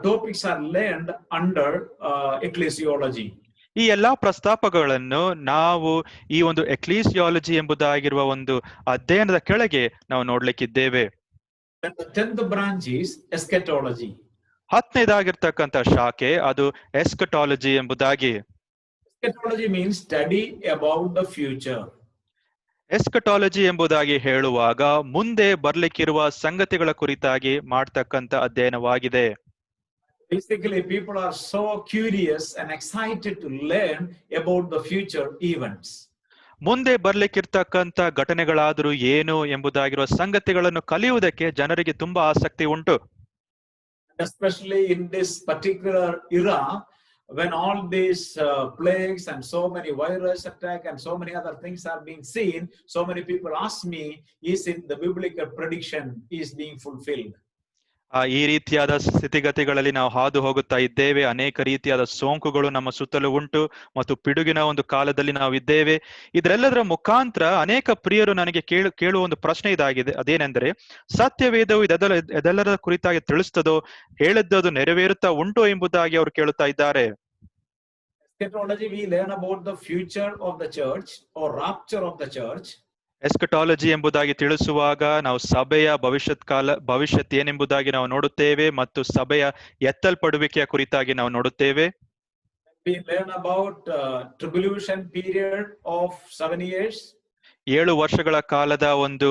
topics are learned under ecclesiology. ಈ ಎಲ್ಲಾ ಪ್ರಸ್ತಾಪಗಳನ್ನು ನಾವು ಈ ಒಂದು ಎಕ್ಲೀಸಿಯಾಲಜಿ ಎಂಬುದಾಗಿರುವ ಒಂದು ಅಧ್ಯಯನದ ಕೆಳಗೆ ನಾವು ನೋಡ್ಲಿಕ್ಕಿದ್ದೇವೆ. Then the 10th branch is eschatology. 10ನೇದಾಗಿರ್ತಕ್ಕಂಥ ಶಾಖೆ ಅದು ಎಸ್ಕಟಾಲಜಿ ಎಂಬುದಾಗಿ. Eschatology means study about the future. ಎಸ್ಕಟಾಲಜಿ ಎಂಬುದಾಗಿ ಹೇಳುವಾಗ ಮುಂದೆ ಬರ್ಲಿಕ್ಕಿರುವ ಸಂಗತಿಗಳ ಕುರಿತಾಗಿ ಮಾಡ್ತಕ್ಕಂಥ ಅಧ್ಯಯನವಾಗಿದೆ. Basically, people are so curious and excited to learn about the future events. ಮುಂದೆ ಬರ್ಲಿಕ್ಕಿರ್ತಕ್ಕಂಥ ಘಟನೆಗಳಾದರೂ ಏನು ಎಂಬುದಾಗಿರುವ ಸಂಗತಿಗಳನ್ನು ಕಲಿಯುವುದಕ್ಕೆ ಜನರಿಗೆ ತುಂಬಾ ಆಸಕ್ತಿ ಉಂಟು. Especially in this particular era, when all these plagues and so many virus attack and so many other things are being seen, so many people ask me, is it the biblical prediction is being fulfilled? ಈ ರೀತಿಯಾದ ಸ್ಥಿತಿಗತಿಗಳಲ್ಲಿ ನಾವು ಹಾದು ಹೋಗುತ್ತಾ ಇದ್ದೇವೆ. ಅನೇಕ ರೀತಿಯಾದ ಸೋಂಕುಗಳು ನಮ್ಮ ಸುತ್ತಲೂ ಉಂಟು ಮತ್ತು ಪಿಡುಗಿನ ಒಂದು ಕಾಲದಲ್ಲಿ ನಾವು ಇದ್ದೇವೆ. ಇದರೆಲ್ಲದರ ಮುಖಾಂತರ ಅನೇಕ ಪ್ರಿಯರು ನನಗೆ ಕೇಳುವ ಒಂದು ಪ್ರಶ್ನೆ ಇದಾಗಿದೆ. ಅದೇನೆಂದರೆ, ಸತ್ಯವೇದವು ಇದೆಲ್ಲರ ಕುರಿತಾಗಿ ತಿಳಿಸ್ತದೋ, ಹೇಳಿದ್ದದು ನೆರವೇರುತ್ತಾ ಉಂಟು ಎಂಬುದಾಗಿ ಅವರು ಕೇಳುತ್ತಾ ಇದ್ದಾರೆ. Eschatology, we learn about the future of the church or rapture of the church. ಎಸ್ಕಟಾಲಜಿ ಎಂಬುದಾಗಿ ತಿಳಿಸುವಾಗ ನಾವು ಸಭೆಯ ಭವಿಷ್ಯತ್ ಏನೆಂಬುದಾಗಿ ನಾವು ನೋಡುತ್ತೇವೆ ಮತ್ತು ಸಭೆಯ ಎತ್ತಲ್ಪಡುವಿಕೆಯ ಕುರಿತಾಗಿ ನಾವು ನೋಡುತ್ತೇವೆ. We learn about tribulation period of 7 years. 7 ವರ್ಷಗಳ ಕಾಲದ ಒಂದು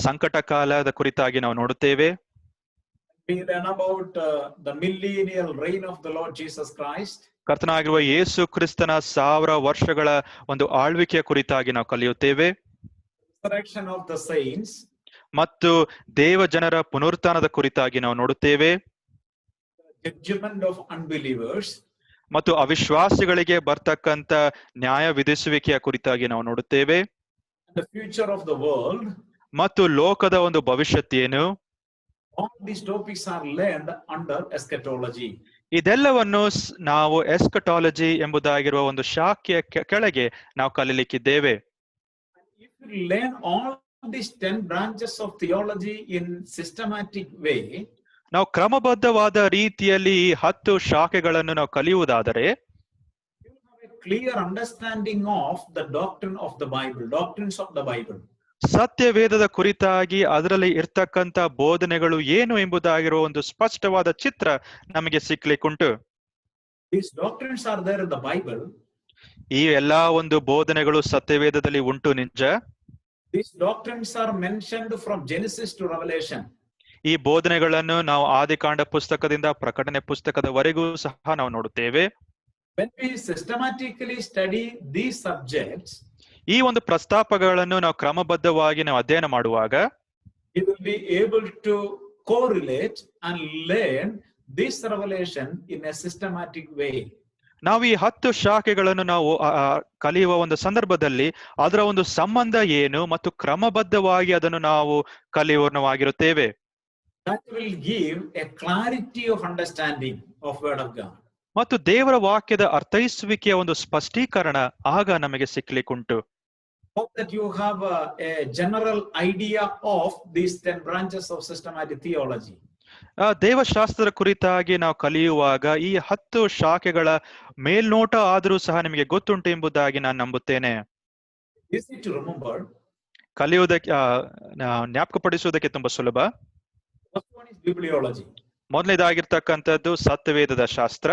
ಸಂಕಟ ಕಾಲದ ಕುರಿತಾಗಿ ನಾವು ನೋಡುತ್ತೇವೆ. We learn about the millennial reign of the Lord Jesus Christ. ಕರ್ತನಾಗಿರುವ ಯೇಸು ಕ್ರಿಸ್ತನ 1000 ವರ್ಷಗಳ ಒಂದು ಆಳ್ವಿಕೆಯ ಕುರಿತಾಗಿ ನಾವು ಕಲಿಯುತ್ತೇವೆ. Resurrection of the saints. ಮತ್ತು ದೇವ ಜನರ ಪುನರುತ್ಥಾನದ ಕುರಿತಾಗಿ ನಾವು ನೋಡುತ್ತೇವೆ. Judgment of unbelievers. ಮತ್ತು ಅವಿಶ್ವಾಸಿಗಳಿಗೆ ಬರ್ತಕ್ಕಂಥ ನ್ಯಾಯ ವಿಧಿಸುವಿಕೆಯ ಕುರಿತಾಗಿ ನಾವು ನೋಡುತ್ತೇವೆ. The future of the world. ಮತ್ತು ಲೋಕದ ಒಂದು ಭವಿಷ್ಯತ್ ಏನು. All these topics are learned under eschatology. ಇದೆಲ್ಲವನ್ನು ನಾವು ಎಸ್ಕಟಾಲಜಿ ಎಂಬುದಾಗಿರುವ ಒಂದು ಶಾಖೆಯ ಕೆಳಗೆ ನಾವು ಕಲಿಲಿಕ್ಕಿದ್ದೇವೆ. If you learn all these 10 branches of theology in systematic way, ನಾವು ಕ್ರಮಬದ್ಧವಾದ ರೀತಿಯಲ್ಲಿ ಈ 10 ಶಾಖೆಗಳನ್ನು ನಾವು ಕಲಿಯುವುದಾದರೆ, you have a clear understanding of the doctrine of the Bible, doctrines of the Bible. ಸತ್ಯವೇದದ ಕುರಿತಾಗಿ ಅದರಲ್ಲಿ ಇರ್ತಕ್ಕಂಥ ಬೋಧನೆಗಳು ಏನು ಎಂಬುದಾಗಿರುವ ಒಂದು ಸ್ಪಷ್ಟವಾದ ಚಿತ್ರ ನಮಗೆ ಸಿಕ್ಲಿಕ್ಕುಂಟು. These doctrines are there in the Bible. ಈ ಎಲ್ಲಾ ಒಂದು ಬೋಧನೆಗಳು ಸತ್ಯವೇದದಲ್ಲಿ ಉಂಟು, ನಿಜ. These doctrines are mentioned from Genesis to Revelation. ಈ ಬೋಧನೆಗಳನ್ನು ನಾವು ಆದಿಕಾಂಡ ಪುಸ್ತಕದಿಂದ ಪ್ರಕಟಣೆ ಪುಸ್ತಕದವರೆಗೂ ಸಹ ನಾವು ನೋಡುತ್ತೇವೆ. When we systematically study these subjects, ಈ ಒಂದು ಪ್ರಸ್ತಾಪಗಳನ್ನು ನಾವು ಕ್ರಮಬದ್ಧವಾಗಿ ನಾವು ಅಧ್ಯಯನ ಮಾಡುವಾಗ, we will be able to correlate and learn this revelation in a systematic way. ನಾವು ಈ 10 ಶಾಖೆಗಳನ್ನು ನಾವು ಕಲಿಯುವ ಒಂದು ಸಂದರ್ಭದಲ್ಲಿ ಅದರ ಒಂದು ಸಂಬಂಧ ಏನು ಮತ್ತು ಕ್ರಮಬದ್ಧವಾಗಿ ಅದನ್ನು ನಾವು ಕಲಿಯುವವರಾಗಿರುತ್ತೇವೆ. That will give a clarity of understanding of word of God. ಮತ್ತು ದೇವರ ವಾಕ್ಯದ ಅರ್ಥೈಸುವಿಕೆಯ ಒಂದು ಸ್ಪಷ್ಟೀಕರಣ ಆಗ ನಮಗೆ ಸಿಕ್ಲಿಕ್ಕುಂಟು. Hope that you have a general idea of these 10 branches of systematic theology. ದೇವಶಾಸ್ತ್ರದ ಕುರಿತಾಗಿ ನಾವು ಕಲಿಯುವಾಗ ಈ 10 ಶಾಖೆಗಳ ಮೇಲ್ನೋಟ ಆದರೂ ಸಹ ನಿಮಗೆ ಗೊತ್ತುಂಟು ಎಂಬುದಾಗಿ ನಾನು ನಂಬುತ್ತೇನೆ. Easy to remember. ಕಲಿಯುವುದಕ್ಕೆ ಜ್ಞಾಪಕಪಡಿಸುವುದಕ್ಕೆ ತುಂಬಾ ಸುಲಭ. First one is bibliology. ಮೊದಲನೇದಾಗಿರ್ತಕ್ಕಂಥದ್ದು ಸತ್ಯವೇದದ ಶಾಸ್ತ್ರ.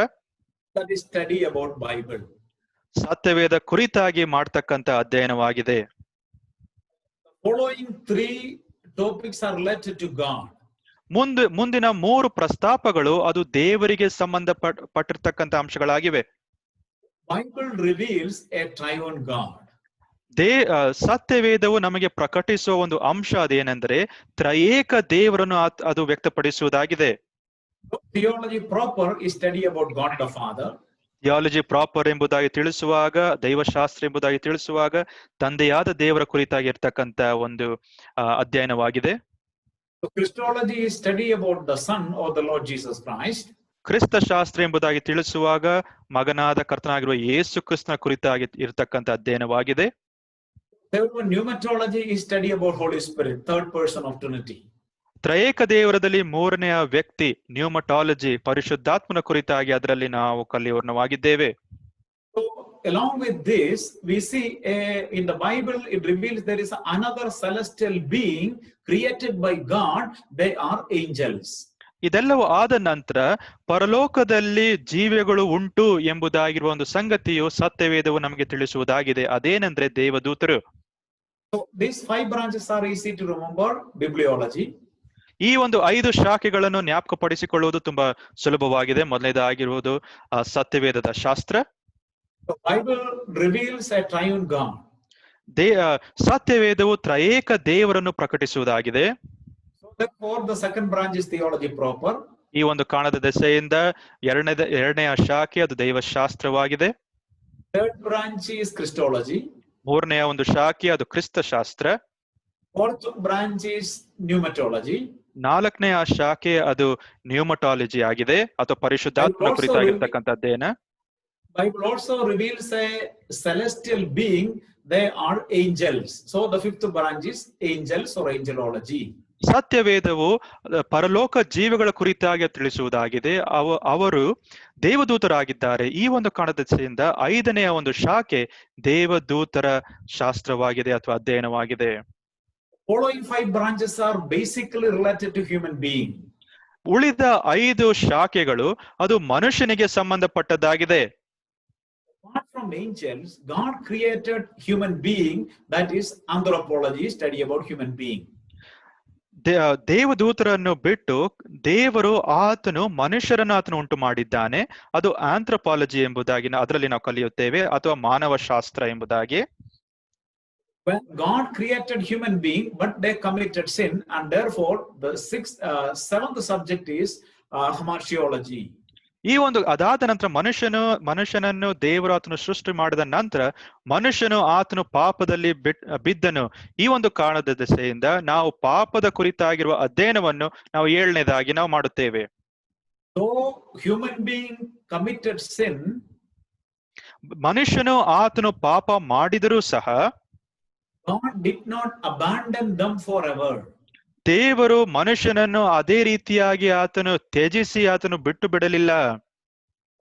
That is study about Bible. ಸತ್ಯವೇದ ಕುರಿತಾಗಿ ಮಾಡ್ತಕ್ಕಂಥ ಅಧ್ಯಯನವಾಗಿದೆ. Following 3 topics are related to God. ಮುಂದಿನ 3 ಪ್ರಸ್ತಾಪಗಳು ಅದು ದೇವರಿಗೆ ಸಂಬಂಧಪಟ್ಟಿರ್ತಕ್ಕಂಥ ಅಂಶಗಳಾಗಿವೆ. Bible reveals a triune God. ಸತ್ಯವೇದವು ನಮಗೆ ಪ್ರಕಟಿಸುವ ಒಂದು ಅಂಶ ಅದೇನೆಂದರೆ ತ್ರಯೇಕ ದೇವರನ್ನು ಅದು ವ್ಯಕ್ತಪಡಿಸುವುದಾಗಿದೆ. Theology proper is study about God the Father. Theology proper ಎಂಬುದಾಗಿ ತಿಳಿಸುವಾಗ, ದೈವಶಾಸ್ತ್ರ ಎಂಬುದಾಗಿ ತಿಳಿಸುವಾಗ ತಂದೆಯಾದ ದೇವರ ಕುರಿತಾಗಿ ಇರ್ತಕ್ಕಂಥ ಒಂದು ಅಧ್ಯಯನವಾಗಿದೆ. Christology is study about the Son or the Lord Jesus Christ. ಕ್ರಿಸ್ತ ಶಾಸ್ತ್ರ ಎಂಬುದಾಗಿ ತಿಳಿಸುವಾಗ ಮಗನಾದ ಕರ್ತನಾಗಿರುವ ಯೇಸು ಕ್ರಿಸ್ತನ ಕುರಿತಾಗಿ ಇರತಕ್ಕಂಥ ಅಧ್ಯಯನವಾಗಿದೆ. Pneumatology is study about Holy Spirit, third person of Trinity. ತ್ರಯೇಕ ದೇವರದಲ್ಲಿ 3ನೆಯ ವ್ಯಕ್ತಿ ನ್ಯೂಮಟಾಲಜಿ, ಪರಿಶುದ್ಧಾತ್ಮನ ಕುರಿತಾಗಿ ಅದರಲ್ಲಿ ನಾವು ಕಲಿಯೋರ್ಣವಾಗಿದ್ದೇವೆ. So along with this we see in the Bible it reveals there is another celestial being created by God. They are angels. ಇದೆಲ್ಲವೂ ಆದ ನಂತರ ಪರಲೋಕದಲ್ಲಿ ಜೀವಿಗಳು ಉಂಟು ಎಂಬುದಾಗಿರುವ ಒಂದು ಸಂಗತಿಯು ಸತ್ಯವೇದವು ನಮಗೆ ತಿಳಿಸುವುದಾಗಿದೆ. ಅದೇನೆಂದ್ರೆ ದೇವದೂತರು. So these 5 branches are easy to remember. Bibliology. ಈ ಒಂದು 5 ಶಾಖೆಗಳನ್ನು ಜ್ಞಾಪಕಪಡಿಸಿಕೊಳ್ಳುವುದು ತುಂಬಾ ಸುಲಭವಾಗಿದೆ. ಮೊದಲನೇದಾಗಿರುವುದು ಸತ್ಯವೇದದ ಶಾಸ್ತ್ರ. The Bible reveals a triune God. ಸತ್ಯವೇದವು ತ್ರಯೇಕ ದೇವರನ್ನು ಪ್ರಕಟಿಸುವುದಾಗಿದೆ. So therefore the second branch is theology proper. ಈ ಒಂದು ಕಾಣದ ದೆಸೆಯಿಂದ ಎರಡನೆಯ ಶಾಖೆ ಅದು ದೈವಶಾಸ್ತ್ರವಾಗಿದೆ. Third branch is Christology. 3ನೆಯ ಒಂದು ಶಾಖೆ ಅದು ಕ್ರಿಸ್ತ ಶಾಸ್ತ್ರ. Fourth branch is pneumatology. 4ನೆಯ ಶಾಖೆ ಅದು ನ್ಯೂಮಟಾಲಜಿ ಆಗಿದೆ ಅಥವಾ ಪರಿಶುದ್ಧಾತ್ಮನ ಕುರಿತಾಗಿರ್ತಕ್ಕಂಥ ಅಧ್ಯಯನ. Bible also reveals a celestial being. They are angels. So the 5th branch is angels or angelology. ಸತ್ಯವೇದವು ಪರಲೋಕ ಜೀವಿಗಳ ಕುರಿತಾಗಿ ತಿಳಿಸುವುದಾಗಿದೆ. ಅವರು ದೇವದೂತರಾಗಿದ್ದಾರೆ. ಈ ಒಂದು ಕಾರಣದಿಂದ 5ನೆಯ ಒಂದು ಶಾಖೆ ದೇವದೂತರ ಶಾಸ್ತ್ರವಾಗಿದೆ ಅಥವಾ ಅಧ್ಯಯನವಾಗಿದೆ. Following 5 branches are basically related to human being. ಉಳಿದ 5 ಶಾಖೆಗಳು ಅದು ಮನುಷ್ಯನಿಗೆ ಸಂಬಂಧಪಟ್ಟದ್ದಾಗಿದೆ. Apart from angels, God created human being, that is anthropology, study about human being. ದೇವದೂತರನ್ನು ಬಿಟ್ಟು ದೇವರು ಆತನು ಮನುಷ್ಯರನ್ನು ಆತನು ಉಂಟು ಮಾಡಿದ್ದಾನೆ. ಅದು ಆಂಥ್ರೋಪಾಲಜಿ ಎಂಬುದಾಗಿ ಅದರಲ್ಲಿ ನಾವು ಕಲಿಯುತ್ತೇವೆ, ಅಥವಾ ಮಾನವ ಶಾಸ್ತ್ರ ಎಂಬುದಾಗಿ. When God created human being, but they committed sin, and therefore the 7th subject is hamartiology. ಈ ಒಂದು ಅದಾದ ನಂತರ ಮನುಷ್ಯನನ್ನು ದೇವರು ಆತನು ಸೃಷ್ಟಿ ಮಾಡಿದ ನಂತರ ಮನುಷ್ಯನು ಆತನು ಪಾಪದಲ್ಲಿ ಬಿದ್ದನು. ಈ ಒಂದು ಕಾರಣದ ದೆಸೆಯಿಂದ ನಾವು ಪಾಪದ ಕುರಿತಾಗಿರುವ ಅಧ್ಯಯನವನ್ನು ನಾವು 7ನೇದಾಗಿ ನಾವು ಮಾಡುತ್ತೇವೆ. So human being committed sin. ಮನುಷ್ಯನು ಆತನು ಪಾಪ ಮಾಡಿದರೂ ಸಹ God did not abandon them forever. ದೇವರು ಮನುಷ್ಯನನ್ನು ಅದೇ ರೀತಿಯಾಗಿ ಆತನು ತ್ಯಜಿಸಿ ಆತನು ಬಿಟ್ಟು ಬಿಡಲಿಲ್ಲ.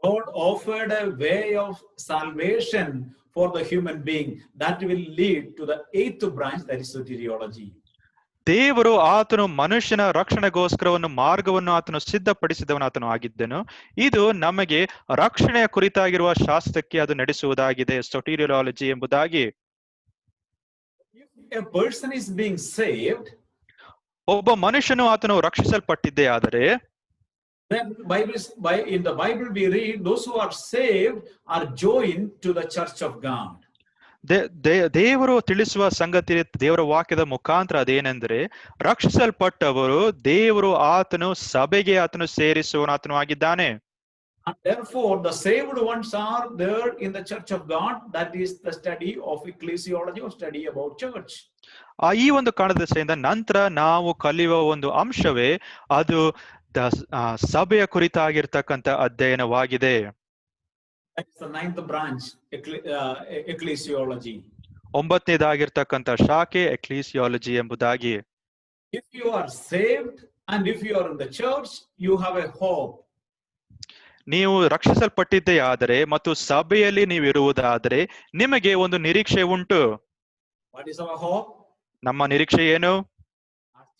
God offered a way of salvation for the human being that will lead to the 8th branch, that is soteriology. ದೇವರು ಆತನು ಮನುಷ್ಯನ ರಕ್ಷಣೆಗೋಸ್ಕರವನ್ನು ಮಾರ್ಗವನ್ನು ಆತನು ಸಿದ್ಧಪಡಿಸಿದವನು ಆತನು ಆಗಿದ್ದನು. ಇದು ನಮಗೆ ರಕ್ಷಣೆಯ ಕುರಿತಾಗಿರುವ ಶಾಸ್ತ್ರಕ್ಕೆ ಅದು ನಡೆಸುವುದಾಗಿದೆ, ಸೊಟೀರಿಯಾಲಜಿ ಎಂಬುದಾಗಿ. A person is being saved, ಒಬ್ಬ ಮನುಷ್ಯನು ಆತನು ರಕ್ಷಿಸಲ್ಪಟ್ಟಿದ್ದೇ ಆದರೆ, then in the Bible we read those who are saved are joined to the church of God. ದೇವರು ತಿಳಿಸುವ ಸಂಗತಿ ದೇವರ ವಾಕ್ಯದ ಮುಖಾಂತರ ಅದೇನೆಂದರೆ, ರಕ್ಷಿಸಲ್ಪಟ್ಟವರು ದೇವರು ಆತನು ಸಭೆಗೆ ಆತನು ಸೇರಿಸುವನು ಆತನು ಆಗಿದ್ದಾನೆ. And therefore the saved ones are there in the church of God. That is the study of ecclesiology, or study about church. ಈ ಒಂದು ಕಾರಣದಿಂದ ನಂತರ ನಾವು ಕಲಿಯುವ ಒಂದು ಅಂಶವೇ ಅದು ಸಭೆಯ ಕುರಿತಾಗಿರ್ತಕ್ಕಂಥ ಅಧ್ಯಯನವಾಗಿದೆ. That's the 9th branch, ecclesiology. 9ನೇದಾಗಿರ್ತಕ್ಕಂಥ ಶಾಖೆ ಎಕ್ಲೀಸಿಯಾಲಜಿ ಎಂಬುದಾಗಿ. If you are saved and if you are in the church, you have a hope. ನೀವು ರಕ್ಷಿಸಲ್ಪಟ್ಟಿದ್ದೇ ಆದರೆ ಮತ್ತು ಸಭೆಯಲ್ಲಿ ನೀವು ಇರುವುದಾದರೆ ನಿಮಗೆ ಒಂದು ನಿರೀಕ್ಷೆ ಉಂಟು. What is our hope? ನಮ್ಮ ನಿರೀಕ್ಷೆ ಏನು?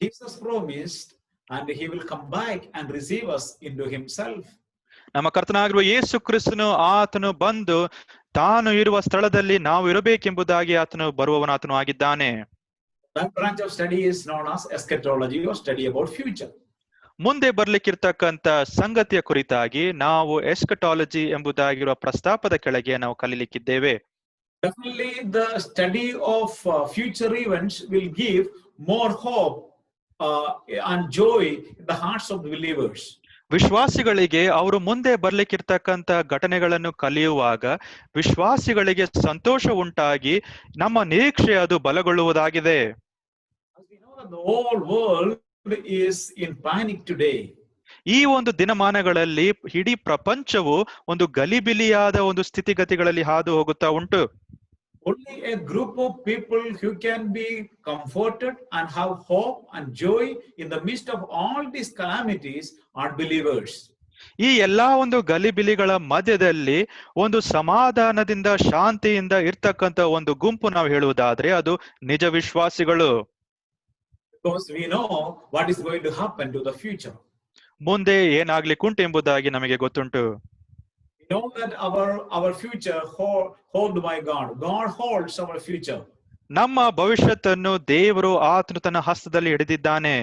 Jesus promised, and he will come back and receive us into himself. ನಮ್ಮ ಕರ್ತನಾಗಿರುವ ಯೇಸು ಕ್ರಿಸ್ತನು ಆತನು ಬಂದು ತಾನು ಇರುವ ಸ್ಥಳದಲ್ಲಿ ನಾವು ಇರಬೇಕೆಂಬುದಾಗಿ ಆತನು ಬರುವವನಾತನು ಆಗಿದ್ದಾನೆ. That branch of study is known as eschatology, or study about future. ಮುಂದೆ ಬರ್ಲಿಕ್ಕಿರ್ತಕ್ಕಂಥ ಸಂಗತಿಯ ಕುರಿತಾಗಿ ನಾವು ಎಸ್ಕಟಾಲಜಿ ಎಂಬುದಾಗಿರುವ ಪ್ರಸ್ತಾಪದ ಕೆಳಗೆ ನಾವು ಕಲಿಲಿಕ್ಕಿದ್ದೇವೆ. Definitely the study of future events will give more hope and joy in the hearts of the believers. ವಿಶ್ವಾಸಿಗಳಿಗೆ ಅವರು ಮುಂದೆ ಬರ್ಲಿಕ್ಕಿರ್ತಕ್ಕಂಥ ಘಟನೆಗಳನ್ನು ಕಲಿಯುವಾಗ ವಿಶ್ವಾಸಿಗಳಿಗೆ ಸಂತೋಷ ಉಂಟಾಗಿ ನಮ್ಮ ನಿರೀಕ್ಷೆ ಅದು ಬಲಗೊಳ್ಳುವುದಾಗಿದೆ. As we know that the whole world is in panic today. ಈ ಒಂದು ದಿನಮಾನಗಳಲ್ಲಿ ಇಡೀ ಪ್ರಪಂಚವು ಒಂದು ಗಲಿಬಿಲಿಯಾದ ಒಂದು ಸ್ಥಿತಿಗತಿಗಳಲ್ಲಿ ಹಾದು ಹೋಗುತ್ತಾ ಉಂಟು. Only a group of people who can be comforted and have hope and joy in the midst of all these calamities are believers. ಈ ಎಲ್ಲಾ ಒಂದು ಗಲಿಬಿಲಿಗಳ ಮಧ್ಯದಲ್ಲಿ ಒಂದು ಸಮಾಧಾನದಿಂದ ಶಾಂತಿಯಿಂದ ಇರ್ತಕ್ಕಂಥ ಒಂದು ಗುಂಪು ನಾವು ಹೇಳುವುದಾದ್ರೆ ಅದು ನಿಜ ವಿಶ್ವಾಸಿಗಳು. Because we know what is going to happen to the future. ಮುಂದೆ ಏನಾಗ್ಲಿಕ್ಕುಂಟು ಎಂಬುದಾಗಿ ನಮಗೆ ಗೊತ್ತುಂಟು. We know that our future hold by God. God holds our future. ನಮ್ಮ ಭವಿಷ್ಯತ್ತನ್ನು ದೇವರು ಆತನು ತನ್ನ ಹಸ್ತದಲ್ಲಿ ಹಿಡಿದಿದ್ದಾನೆ.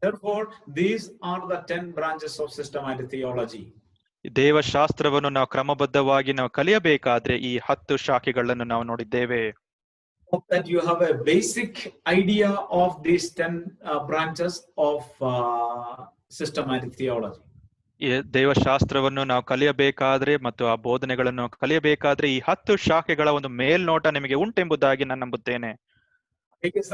Therefore, these are the 10 branches of systematic theology. ದೇವಶಾಸ್ತ್ರವನ್ನು ನಾವು ಕ್ರಮಬದ್ಧವಾಗಿ ನಾವು ಕಲಿಯಬೇಕಾದ್ರೆ ಈ 10 ಶಾಖೆಗಳನ್ನು ನಾವು ನೋಡಿದ್ದೇವೆ. Hope that you have a basic idea of these 10 branches of systematic theology. ಈ ದೇವಶಾಸ್ತ್ರವನ್ನು ನಾವು ಕಲಿಯಬೇಕಾದ್ರೆ ಮತ್ತು ಆ ಬೋಧನೆಗಳನ್ನು ಕಲಿಯಬೇಕಾದ್ರೆ ಈ 10 ಶಾಖೆಗಳ ಒಂದು ಮೇಲ್ನೋಟ ನಿಮಗೆ ಉಂಟೆಂಬುದಾಗಿ ನಾನು ನಂಬುತ್ತೇನೆ. It is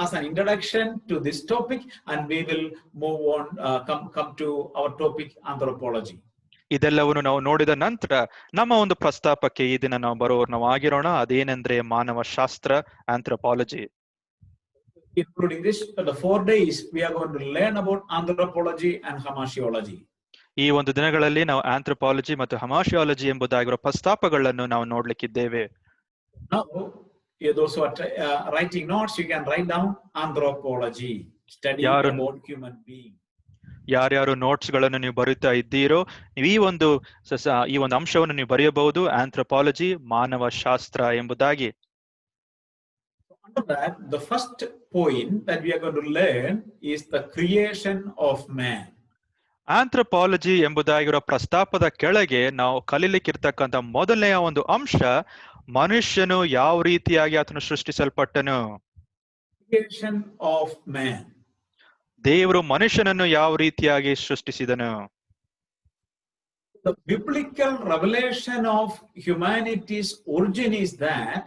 as an introduction to this topic, and we will move on, come to our topic, anthropology. ಇದೆಲ್ಲವನ್ನು ನಾವು ನೋಡಿದ ನಂತರ ನಮ್ಮ ಒಂದು ಪ್ರಸ್ತಾಪಕ್ಕೆ ಈ ದಿನ ನಾವು ಆಗಿರೋಣ. ಅದೇನೆಂದ್ರೆ ಮಾನವ ಶಾಸ್ತ್ರ, anthropology. Including this, the 4 days we are going to learn about anthropology and hamartiology. ಈ ಒಂದು ದಿನಗಳಲ್ಲಿ ನಾವು ಆಂಥ್ರೋಪಾಲಜಿ ಮತ್ತು ಹಮಾಶಿಯಾಲಜಿ ಎಂಬುದಾಗಿರುವ ಪ್ರಸ್ತಾಪಗಳನ್ನು ನಾವು ನೋಡ್ಲಿಕ್ಕಿದ್ದೇವೆ. Now, those who are writing notes, you can write down anthropology, study about human being. ಯಾರ್ಯಾರು ನೋಟ್ಸ್ ಗಳನ್ನು ನೀವು ಬರೀತಾ ಇದ್ದೀರೋ ಈ ಒಂದು ಅಂಶವನ್ನು ನೀವು ಬರೆಯಬಹುದು, ಆಂಥ್ರೋಪಾಲಜಿ ಮಾನವ ಶಾಸ್ತ್ರ ಎಂಬುದಾಗಿ. Under that, the first point that we are going to learn is the creation of man. Anthropology ಎಂಬುದಾಗಿರೋ ಪ್ರಸ್ತಾಪದ ಕೆಳಗೆ ನಾವು ಕಲಿಲಿಕ್ಕಿರ್ತಕ್ಕಂಥ ಮೊದಲನೆಯ ಒಂದು ಅಂಶ ಮನುಷ್ಯನು ಯಾವ ರೀತಿಯಾಗಿ ಆತನು ಸೃಷ್ಟಿಸಲ್ಪಟ್ಟನು. Creation of man. ದೇವರು ಮನುಷ್ಯನನ್ನು ಯಾವ ರೀತಿಯಾಗಿ ಸೃಷ್ಟಿಸಿದನು. The biblical revelation of humanity's origin is that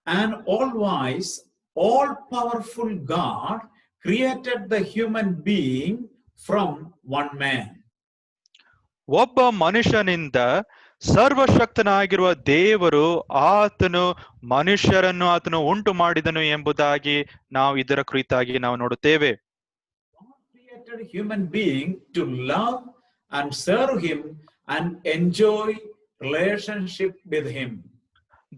an all-wise, all-powerful God created the human being from one man. ಒಬ್ಬ ಮನುಷ್ಯನಿಂದ ಸರ್ವಶಕ್ತನಾಗಿರುವ ದೇವರು ಆತನು ಮನುಷ್ಯರನ್ನು ಆತನು ಉಂಟು ಮಾಡಿದನು ಎಂಬುದಾಗಿ ನಾವು ಇದರ ಕುರಿತಾಗಿ ನಾವು ನೋಡುತ್ತೇವೆ. God created human being to love and serve him and enjoy relationship with him.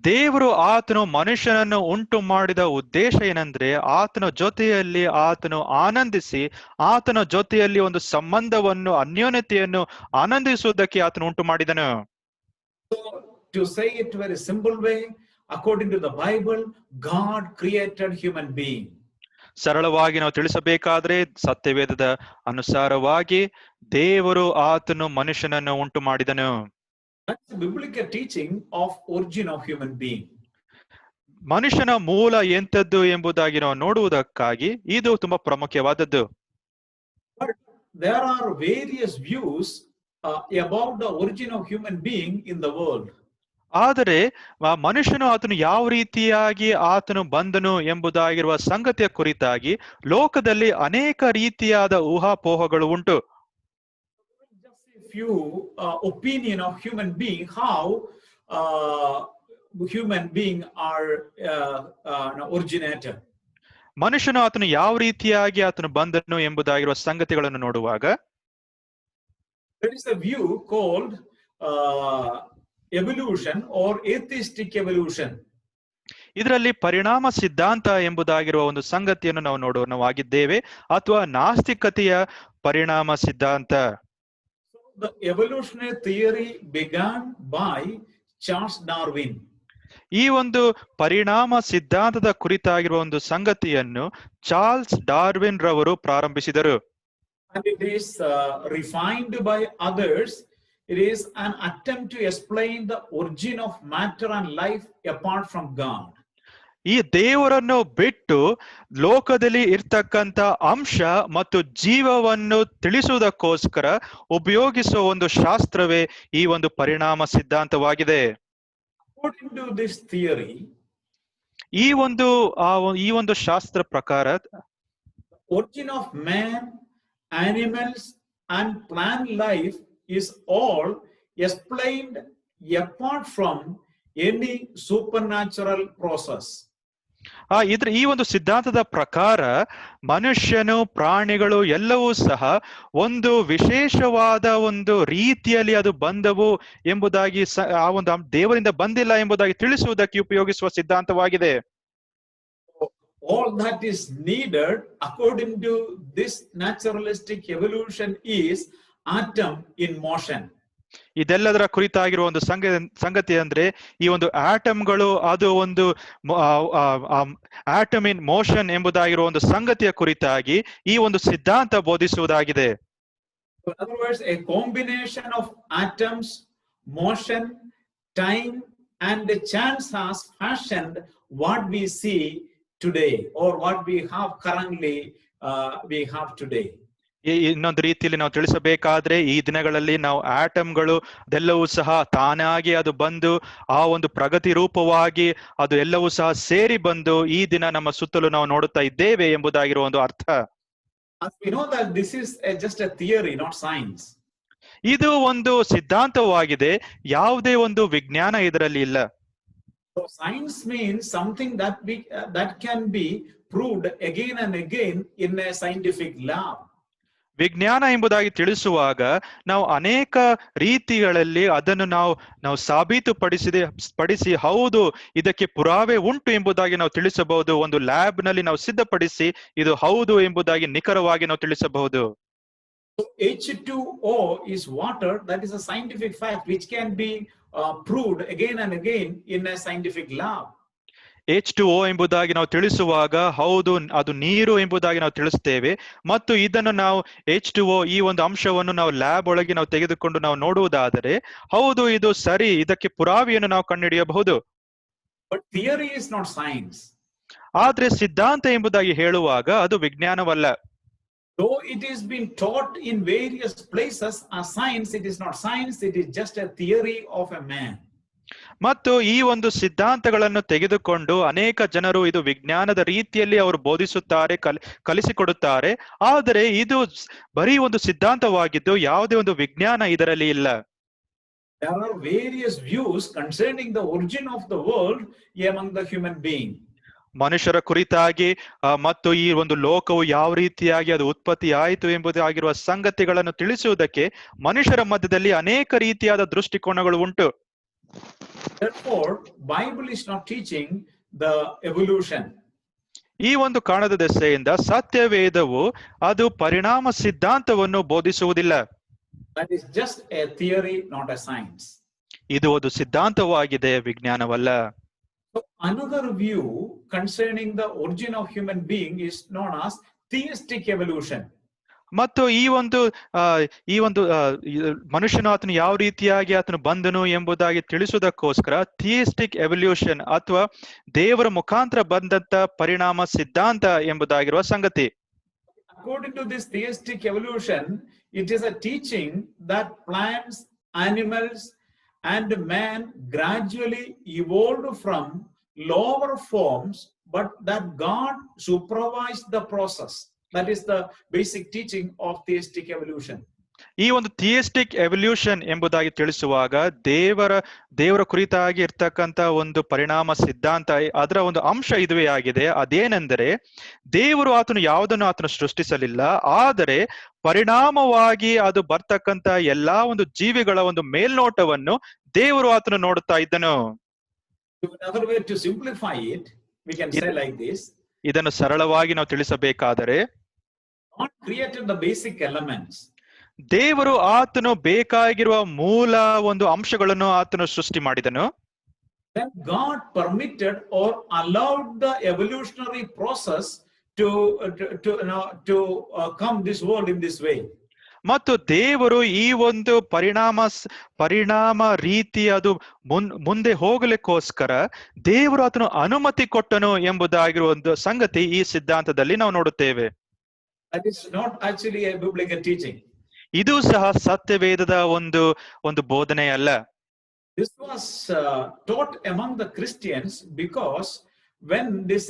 ದೇವರು ಆತನು ಮನುಷ್ಯನನ್ನು ಉಂಟು ಮಾಡಿದ ಉದ್ದೇಶ ಏನಂದ್ರೆ ಆತನ ಜೊತೆಯಲ್ಲಿ ಆತನು ಆನಂದಿಸಿ ಆತನ ಜೊತೆಯಲ್ಲಿ ಒಂದು ಸಂಬಂಧವನ್ನು ಅನ್ಯೋನ್ಯತೆಯನ್ನು ಆನಂದಿಸುವುದಕ್ಕೆ ಆತನು ಉಂಟು ಮಾಡಿದನು. So, to say it very simple way, according to the Bible, God created human being. ಸರಳವಾಗಿ ನಾವು ತಿಳಿಸಬೇಕಾದ್ರೆ ಸತ್ಯವೇದದ ಅನುಸಾರವಾಗಿ ದೇವರು ಆತನು ಮನುಷ್ಯನನ್ನು ಉಂಟು ಮಾಡಿದನು. That's the biblical teaching of origin of human being. ಮನುಷ್ಯನ ಮೂಲ ಎಂತದ್ದು ಎಂಬುದಾಗಿ ನಾವು ನೋಡುವುದಕ್ಕಾಗಿ ಇದು ತುಂಬಾ ಪ್ರಾಮುಖ್ಯವಾದದ್ದು. But there are various views about the origin of human being in the world. ಆದರೆ ಮನುಷ್ಯನು ಆತನು ಯಾವ ರೀತಿಯಾಗಿ ಆತನು ಬಂದನು ಎಂಬುದಾಗಿರುವ ಸಂಗತಿಯ ಕುರಿತಾಗಿ ಲೋಕದಲ್ಲಿ ಅನೇಕ ರೀತಿಯಾದ ಊಹಾಪೋಹಗಳು ಉಂಟು. Few opinion of human being, how human being are originated. ಮನುಷ್ಯನು ಆತನು ಯಾವ ರೀತಿಯಾಗಿ ಆತನು ಬಂದನು ಎಂಬುದಾಗಿರುವ ಸಂಗತಿಗಳನ್ನು ನೋಡುವಾಗ there is a view called evolution or atheistic evolution. ಇದರಲ್ಲಿ ಪರಿಣಾಮ ಸಿದ್ಧಾಂತ ಎಂಬುದಾಗಿರುವ ಒಂದು ಸಂಗತಿಯನ್ನು ನಾವು ನೋಡುವವಾಗಿದ್ದೇವೆ, ಅಥವಾ ನಾಸ್ತಿಕತೆಯ ಪರಿಣಾಮ ಸಿದ್ಧಾಂತ. The evolutionary theory began by Charles Darwin. ಈ ಒಂದು ಪರಿಣಾಮ ಸಿದ್ಧಾಂತದ ಕುರಿತಾಗಿರುವ ಒಂದು ಸಂಗತಿಯನ್ನು ಚಾರ್ಲ್ಸ್ ಡಾರ್ವಿನ್ ರವರು ಪ್ರಾರಂಭಿಸಿದರು. And it is refined by others. It is an attempt to explain the origin of matter and life apart from God. ಈ ದೇವರನ್ನು ಬಿಟ್ಟು ಲೋಕದಲ್ಲಿ ಇರ್ತಕ್ಕಂಥ ಅಂಶ ಮತ್ತು ಜೀವವನ್ನು ತಿಳಿಸುವುದಕ್ಕೋಸ್ಕರ ಉಪಯೋಗಿಸುವ ಒಂದು ಶಾಸ್ತ್ರವೇ ಈ ಒಂದು ಪರಿಣಾಮ ಸಿದ್ಧಾಂತವಾಗಿದೆ. According to this theory, ಈ ಒಂದು ಶಾಸ್ತ್ರ ಪ್ರಕಾರ origin of man, animals and plant life is all explained apart from any supernatural process. ಈ ಒಂದು ಸಿದ್ಧಾಂತದ ಪ್ರಕಾರ ಮನುಷ್ಯನು, ಪ್ರಾಣಿಗಳು ಎಲ್ಲವೂ ಸಹ ಒಂದು ವಿಶೇಷವಾದ ಒಂದು ರೀತಿಯಲ್ಲಿ ಅದು ಬಂದವು ಎಂಬುದಾಗಿ, ಆ ಒಂದು ದೇವರಿಂದ ಬಂದಿಲ್ಲ ಎಂಬುದಾಗಿ ತಿಳಿಸುವುದಕ್ಕೆ ಉಪಯೋಗಿಸುವ ಸಿದ್ಧಾಂತವಾಗಿದೆ. All that is needed according to this naturalistic evolution is atom in motion. ಇದೆಲ್ಲದರ ಕುರಿತಾಗಿರುವ ಒಂದು ಸಂಗತಿ ಅಂದ್ರೆ ಈ ಒಂದು ಆಟಮ್ಗಳು, ಅದು ಒಂದು ಆಟಮ್ ಇನ್ ಮೋಷನ್ ಎಂಬುದಾಗಿರುವ ಒಂದು ಸಂಗತಿಯ ಕುರಿತಾಗಿ ಈ ಒಂದು ಸಿದ್ಧಾಂತ ಬೋಧಿಸುವುದಾಗಿದೆ. In other words, a combination of atoms, motion, time and the chance has fashioned what we see today, or what we have currently we have today. ಇನ್ನೊಂದು ರೀತಿಯಲ್ಲಿ ನಾವು ತಿಳಿಸಬೇಕಾದ್ರೆ, ಈ ದಿನಗಳಲ್ಲಿ ನಾವು ಆಟಮ್ಗಳು ಅದೆಲ್ಲವೂ ಸಹ ತಾನಾಗಿ ಅದು ಬಂದು ಆ ಒಂದು ಪ್ರಗತಿ ರೂಪವಾಗಿ ಅದು ಎಲ್ಲವೂ ಸಹ ಸೇರಿ ಬಂದು ಈ ದಿನ ನಮ್ಮ ಸುತ್ತಲೂ ನಾವು ನೋಡುತ್ತಾ ಇದ್ದೇವೆ ಎಂಬುದಾಗಿರುವ ಒಂದು ಅರ್ಥ. We know that this is just a theory, not science. ಇದು ಒಂದು ಸಿದ್ಧಾಂತವಾಗಿದೆ, ಯಾವುದೇ ಒಂದು ವಿಜ್ಞಾನ ಇದರಲ್ಲಿ ಇಲ್ಲ. So science means something that can be proved again and again in a scientific lab. ವಿಜ್ಞಾನ ಎಂಬುದಾಗಿ ತಿಳಿಸುವಾಗ ನಾವು ಅನೇಕ ರೀತಿಗಳಲ್ಲಿ ಅದನ್ನು ನಾವು ಸಾಬೀತುಪಡಿಸಿ ಹೌದು ಇದಕ್ಕೆ ಪುರಾವೆ ಉಂಟು ಎಂಬುದಾಗಿ ನಾವು ತಿಳಿಸಬಹುದು. ಒಂದು ಲ್ಯಾಬ್ ನಲ್ಲಿ ನಾವು ಸಿದ್ಧಪಡಿಸಿ ಇದು ಹೌದು ಎಂಬುದಾಗಿ ನಿಖರವಾಗಿ ನಾವು ತಿಳಿಸಬಹುದು. H2O is water. That is a scientific fact which can be proved again and again in a scientific lab. H2O ಎಂಬುದಾಗಿ ನಾವು ತಿಳಿಸುವಾಗ ಹೌದು ಅದು ನೀರು ಎಂಬುದಾಗಿ ನಾವು ತಿಳಿಸ್ತೇವೆ, ಮತ್ತು ಇದನ್ನು ನಾವು H2O ಈ ಒಂದು ಅಂಶವನ್ನು ನಾವು ಲ್ಯಾಬ್ ಒಳಗೆ ನಾವು ತೆಗೆದುಕೊಂಡು ನಾವು ನೋಡುವುದಾದರೆ ಹೌದು ಇದು ಸರಿ, ಇದಕ್ಕೆ ಪುರಾವೆಯನ್ನು ನಾವು ಕಂಡುಹಿಡಿಯಬಹುದು. But theory is not science. ಆದ್ರೆ ಸಿದ್ಧಾಂತ ಎಂಬುದಾಗಿ ಹೇಳುವಾಗ ಅದು ವಿಜ್ಞಾನವಲ್ಲ. Though it is been taught in various places as science, it is not science, it is just a theory of a man. ಮತ್ತು ಈ ಒಂದು ಸಿದ್ಧಾಂತಗಳನ್ನು ತೆಗೆದುಕೊಂಡು ಅನೇಕ ಜನರು ಇದು ವಿಜ್ಞಾನದ ರೀತಿಯಲ್ಲಿ ಅವರು ಬೋಧಿಸುತ್ತಾರೆ, ಕಲಿಸಿಕೊಡುತ್ತಾರೆ. ಆದರೆ ಇದು ಬರೀ ಒಂದು ಸಿದ್ಧಾಂತವಾಗಿದ್ದು ಯಾವುದೇ ಒಂದು ವಿಜ್ಞಾನ ಇದರಲ್ಲಿ ಇಲ್ಲ. There are various views concerning the origin of the world among the human being. ಮನುಷ್ಯರ ಕುರಿತಾಗಿ ಮತ್ತು ಈ ಒಂದು ಲೋಕವು ಯಾವ ರೀತಿಯಾಗಿ ಅದು ಉತ್ಪತ್ತಿ ಆಯಿತು ಎಂಬುದಾಗಿರುವ ಸಂಗತಿಗಳನ್ನು ತಿಳಿಸುವುದಕ್ಕೆ ಮನುಷ್ಯರ ಮಧ್ಯದಲ್ಲಿ ಅನೇಕ ರೀತಿಯಾದ ದೃಷ್ಟಿಕೋನಗಳು ಉಂಟು. Therefore, Bible is not teaching the evolution. ಈ ಒಂದು ಕಾರಣದ ದೆಸೆಯಿಂದ ಸತ್ಯವೇದವು ಅದು ಪರಿಣಾಮ ಸಿದ್ಧಾಂತವನ್ನು ಬೋಧಿಸುವುದಿಲ್ಲ. That is just a theory, not a science. ಇದು ಒಂದು ಸಿದ್ಧಾಂತವಾಗಿದೆ, ವಿಜ್ಞಾನವಲ್ಲ. So another view concerning the origin of human being is known as theistic evolution. ಮತ್ತು ಈ ಒಂದು ಮನುಷ್ಯನು ಆತನು ಯಾವ ರೀತಿಯಾಗಿ ಆತನು ಬಂದನು ಎಂಬುದಾಗಿ ತಿಳಿಸುವುದಕ್ಕೋಸ್ಕರ ಥಿಯಿಸ್ಟಿಕ್ ಎವಲ್ಯೂಷನ್ ಅಥವಾ ದೇವರ ಮುಖಾಂತರ ಬಂದಂತ ಪರಿಣಾಮ ಸಿದ್ಧಾಂತ ಎಂಬುದಾಗಿರುವ ಸಂಗತಿ. According to this theistic evolution, it is a teaching that plants, animals and man gradually evolved from lower forms, but that God supervised the process. That is the basic teaching of theistic evolution. ಈ ಒಂದು ಥಿಯಿಸ್ಟಿಕ್ evolution ಎಂಬುದಾಗಿ ತಿಳಿಸುವಾಗ ದೇವರ ಕುರಿತಾಗಿ ಇರ್ತಕ್ಕಂಥ ಒಂದು ಪರಿಣಾಮ ಸಿದ್ಧಾಂತ, ಅದರ ಒಂದು ಅಂಶ ಇದುವೇ ಆಗಿದೆ. ಅದೇನೆಂದರೆ ದೇವರು ಆತನು ಯಾವುದನ್ನು ಆತನು ಸೃಷ್ಟಿಸಲಿಲ್ಲ, ಆದರೆ ಪರಿಣಾಮವಾಗಿ ಅದು ಬರ್ತಕ್ಕಂಥ ಎಲ್ಲಾ ಒಂದು ಜೀವಿಗಳ ಒಂದು ಮೇಲ್ನೋಟವನ್ನು ದೇವರು ಆತನು ನೋಡುತ್ತಾ ಇದ್ದನು. Another way to simplify it, we can say like this: ಇದನ್ನು ಸರಳವಾಗಿ ನಾವು ತಿಳಿಸಬೇಕಾದರೆ, God created the basic elements. ದೇವರು ಆತನು ಬೇಕಾಗಿರುವ ಮೂಲ ಒಂದು ಅಂಶಗಳನ್ನು ಆತನು ಸೃಷ್ಟಿ ಮಾಡಿದನು. Then God permitted or allowed the evolutionary process to come this world in this way. ಮತ್ತು ದೇವರು ಈ ಒಂದು ಪರಿಣಾಮ ರೀತಿ ಅದು ಮುಂದೆ ಹೋಗಲಿಕ್ಕೋಸ್ಕರ ದೇವರು ಆತನು ಅನುಮತಿ ಕೊಟ್ಟನು ಎಂಬುದಾಗಿರುವ ಒಂದು ಸಂಗತಿ ಈ ಸಿದ್ಧಾಂತದಲ್ಲಿ ನಾವು ನೋಡುತ್ತೇವೆ. That is not actually a biblical teaching. ಇದು ಸಹ ಸತ್ಯವೇದದ ಒಂದು ಬೋಧನೆ ಅಲ್ಲ. This was taught among the Christians because when this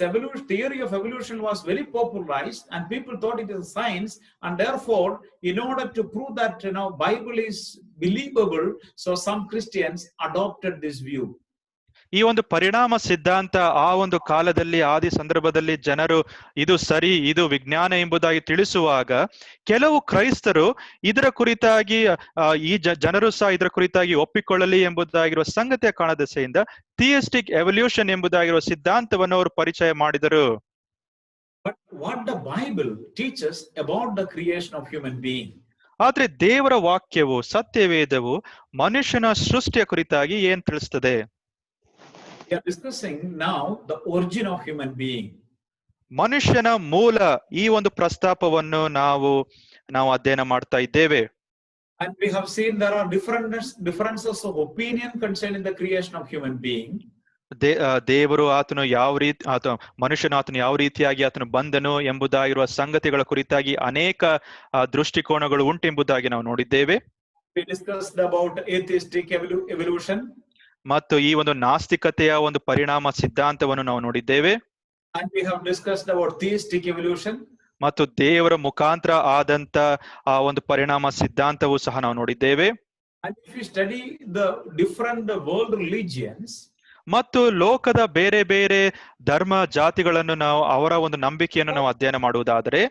theory of evolution was very popularized and people thought it is science, and therefore in order to prove that Bible is believable, so some Christians adopted this view. ಈ ಒಂದು ಪರಿಣಾಮ ಸಿದ್ಧಾಂತ ಆ ಒಂದು ಕಾಲದಲ್ಲಿ ಆದಿ ಸಂದರ್ಭದಲ್ಲಿ ಜನರು ಇದು ಸರಿ, ಇದು ವಿಜ್ಞಾನ ಎಂಬುದಾಗಿ ತಿಳಿಸುವಾಗ ಕೆಲವು ಕ್ರೈಸ್ತರು ಇದರ ಕುರಿತಾಗಿ ಈ ಜನರು ಸಹ ಇದರ ಕುರಿತಾಗಿ ಒಪ್ಪಿಕೊಳ್ಳಲಿ ಎಂಬುದಾಗಿರುವ ಸಂಗತಿಯ ಕಾರಣದೆಸೆಯಿಂದ ಥಿಯಸ್ಟಿಕ್ ಎವಲ್ಯೂಷನ್ ಎಂಬುದಾಗಿರುವ ಸಿದ್ಧಾಂತವನ್ನು ಅವರು ಪರಿಚಯ ಮಾಡಿದರು. But what the Bible teaches about the creation of human being? ಆದ್ರೆ ದೇವರ ವಾಕ್ಯವು ಸತ್ಯವೇದವು ಮನುಷ್ಯನ ಸೃಷ್ಟಿಯ ಕುರಿತಾಗಿ ಏನ್ ತಿಳಿಸ್ತದೆ? We are discussing now the origin of human being. ಮನುಷ್ಯನ ಮೂಲ ಈ ಒಂದು ಪ್ರಸ್ತಾಪವನ್ನು ನಾವು ಅಧ್ಯಯನ ಮಾಡ್ತಾ ಇದ್ದೇವೆ. And we have seen there are differences of opinion concerning the creation of human being. ದೇವರು ಆತನು ಯಾವ ರೀತಿ ಮನುಷ್ಯನು ಆತನು ಯಾವ ರೀತಿಯಾಗಿ ಆತನು ಬಂದನು ಎಂಬುದಾಗಿರುವ ಸಂಗತಿಗಳ ಕುರಿತಾಗಿ ಅನೇಕ ದೃಷ್ಟಿಕೋನಗಳು ಉಂಟೆಂಬುದಾಗಿ ನಾವು ನೋಡಿದ್ದೇವೆ. We discussed about atheistic evolution. ಮತ್ತು ಈ ಒಂದು ನಾಸ್ತಿಕತೆಯ ಒಂದು ಪರಿಣಾಮ ಸಿದ್ಧಾಂತವನ್ನು ನಾವು ನೋಡಿದ್ದೇವೆ. And we have discussed about theistic evolution. ಮತ್ತು ದೇವರ ಮುಖಾಂತರ ಆದಂತ ಆ ಒಂದು ಪರಿಣಾಮ ಸಿದ್ಧಾಂತವು ಸಹ ನಾವು ನೋಡಿದ್ದೇವೆ. And if you study the different world religions, ಮತ್ತು ಲೋಕದ ಬೇರೆ ಬೇರೆ ಧರ್ಮ ಜಾತಿಗಳನ್ನು ನಾವು ಅವರ ಒಂದು ನಂಬಿಕೆಯನ್ನು ನಾವು ಅಧ್ಯಯನ ಮಾಡುವುದಾದರೆ,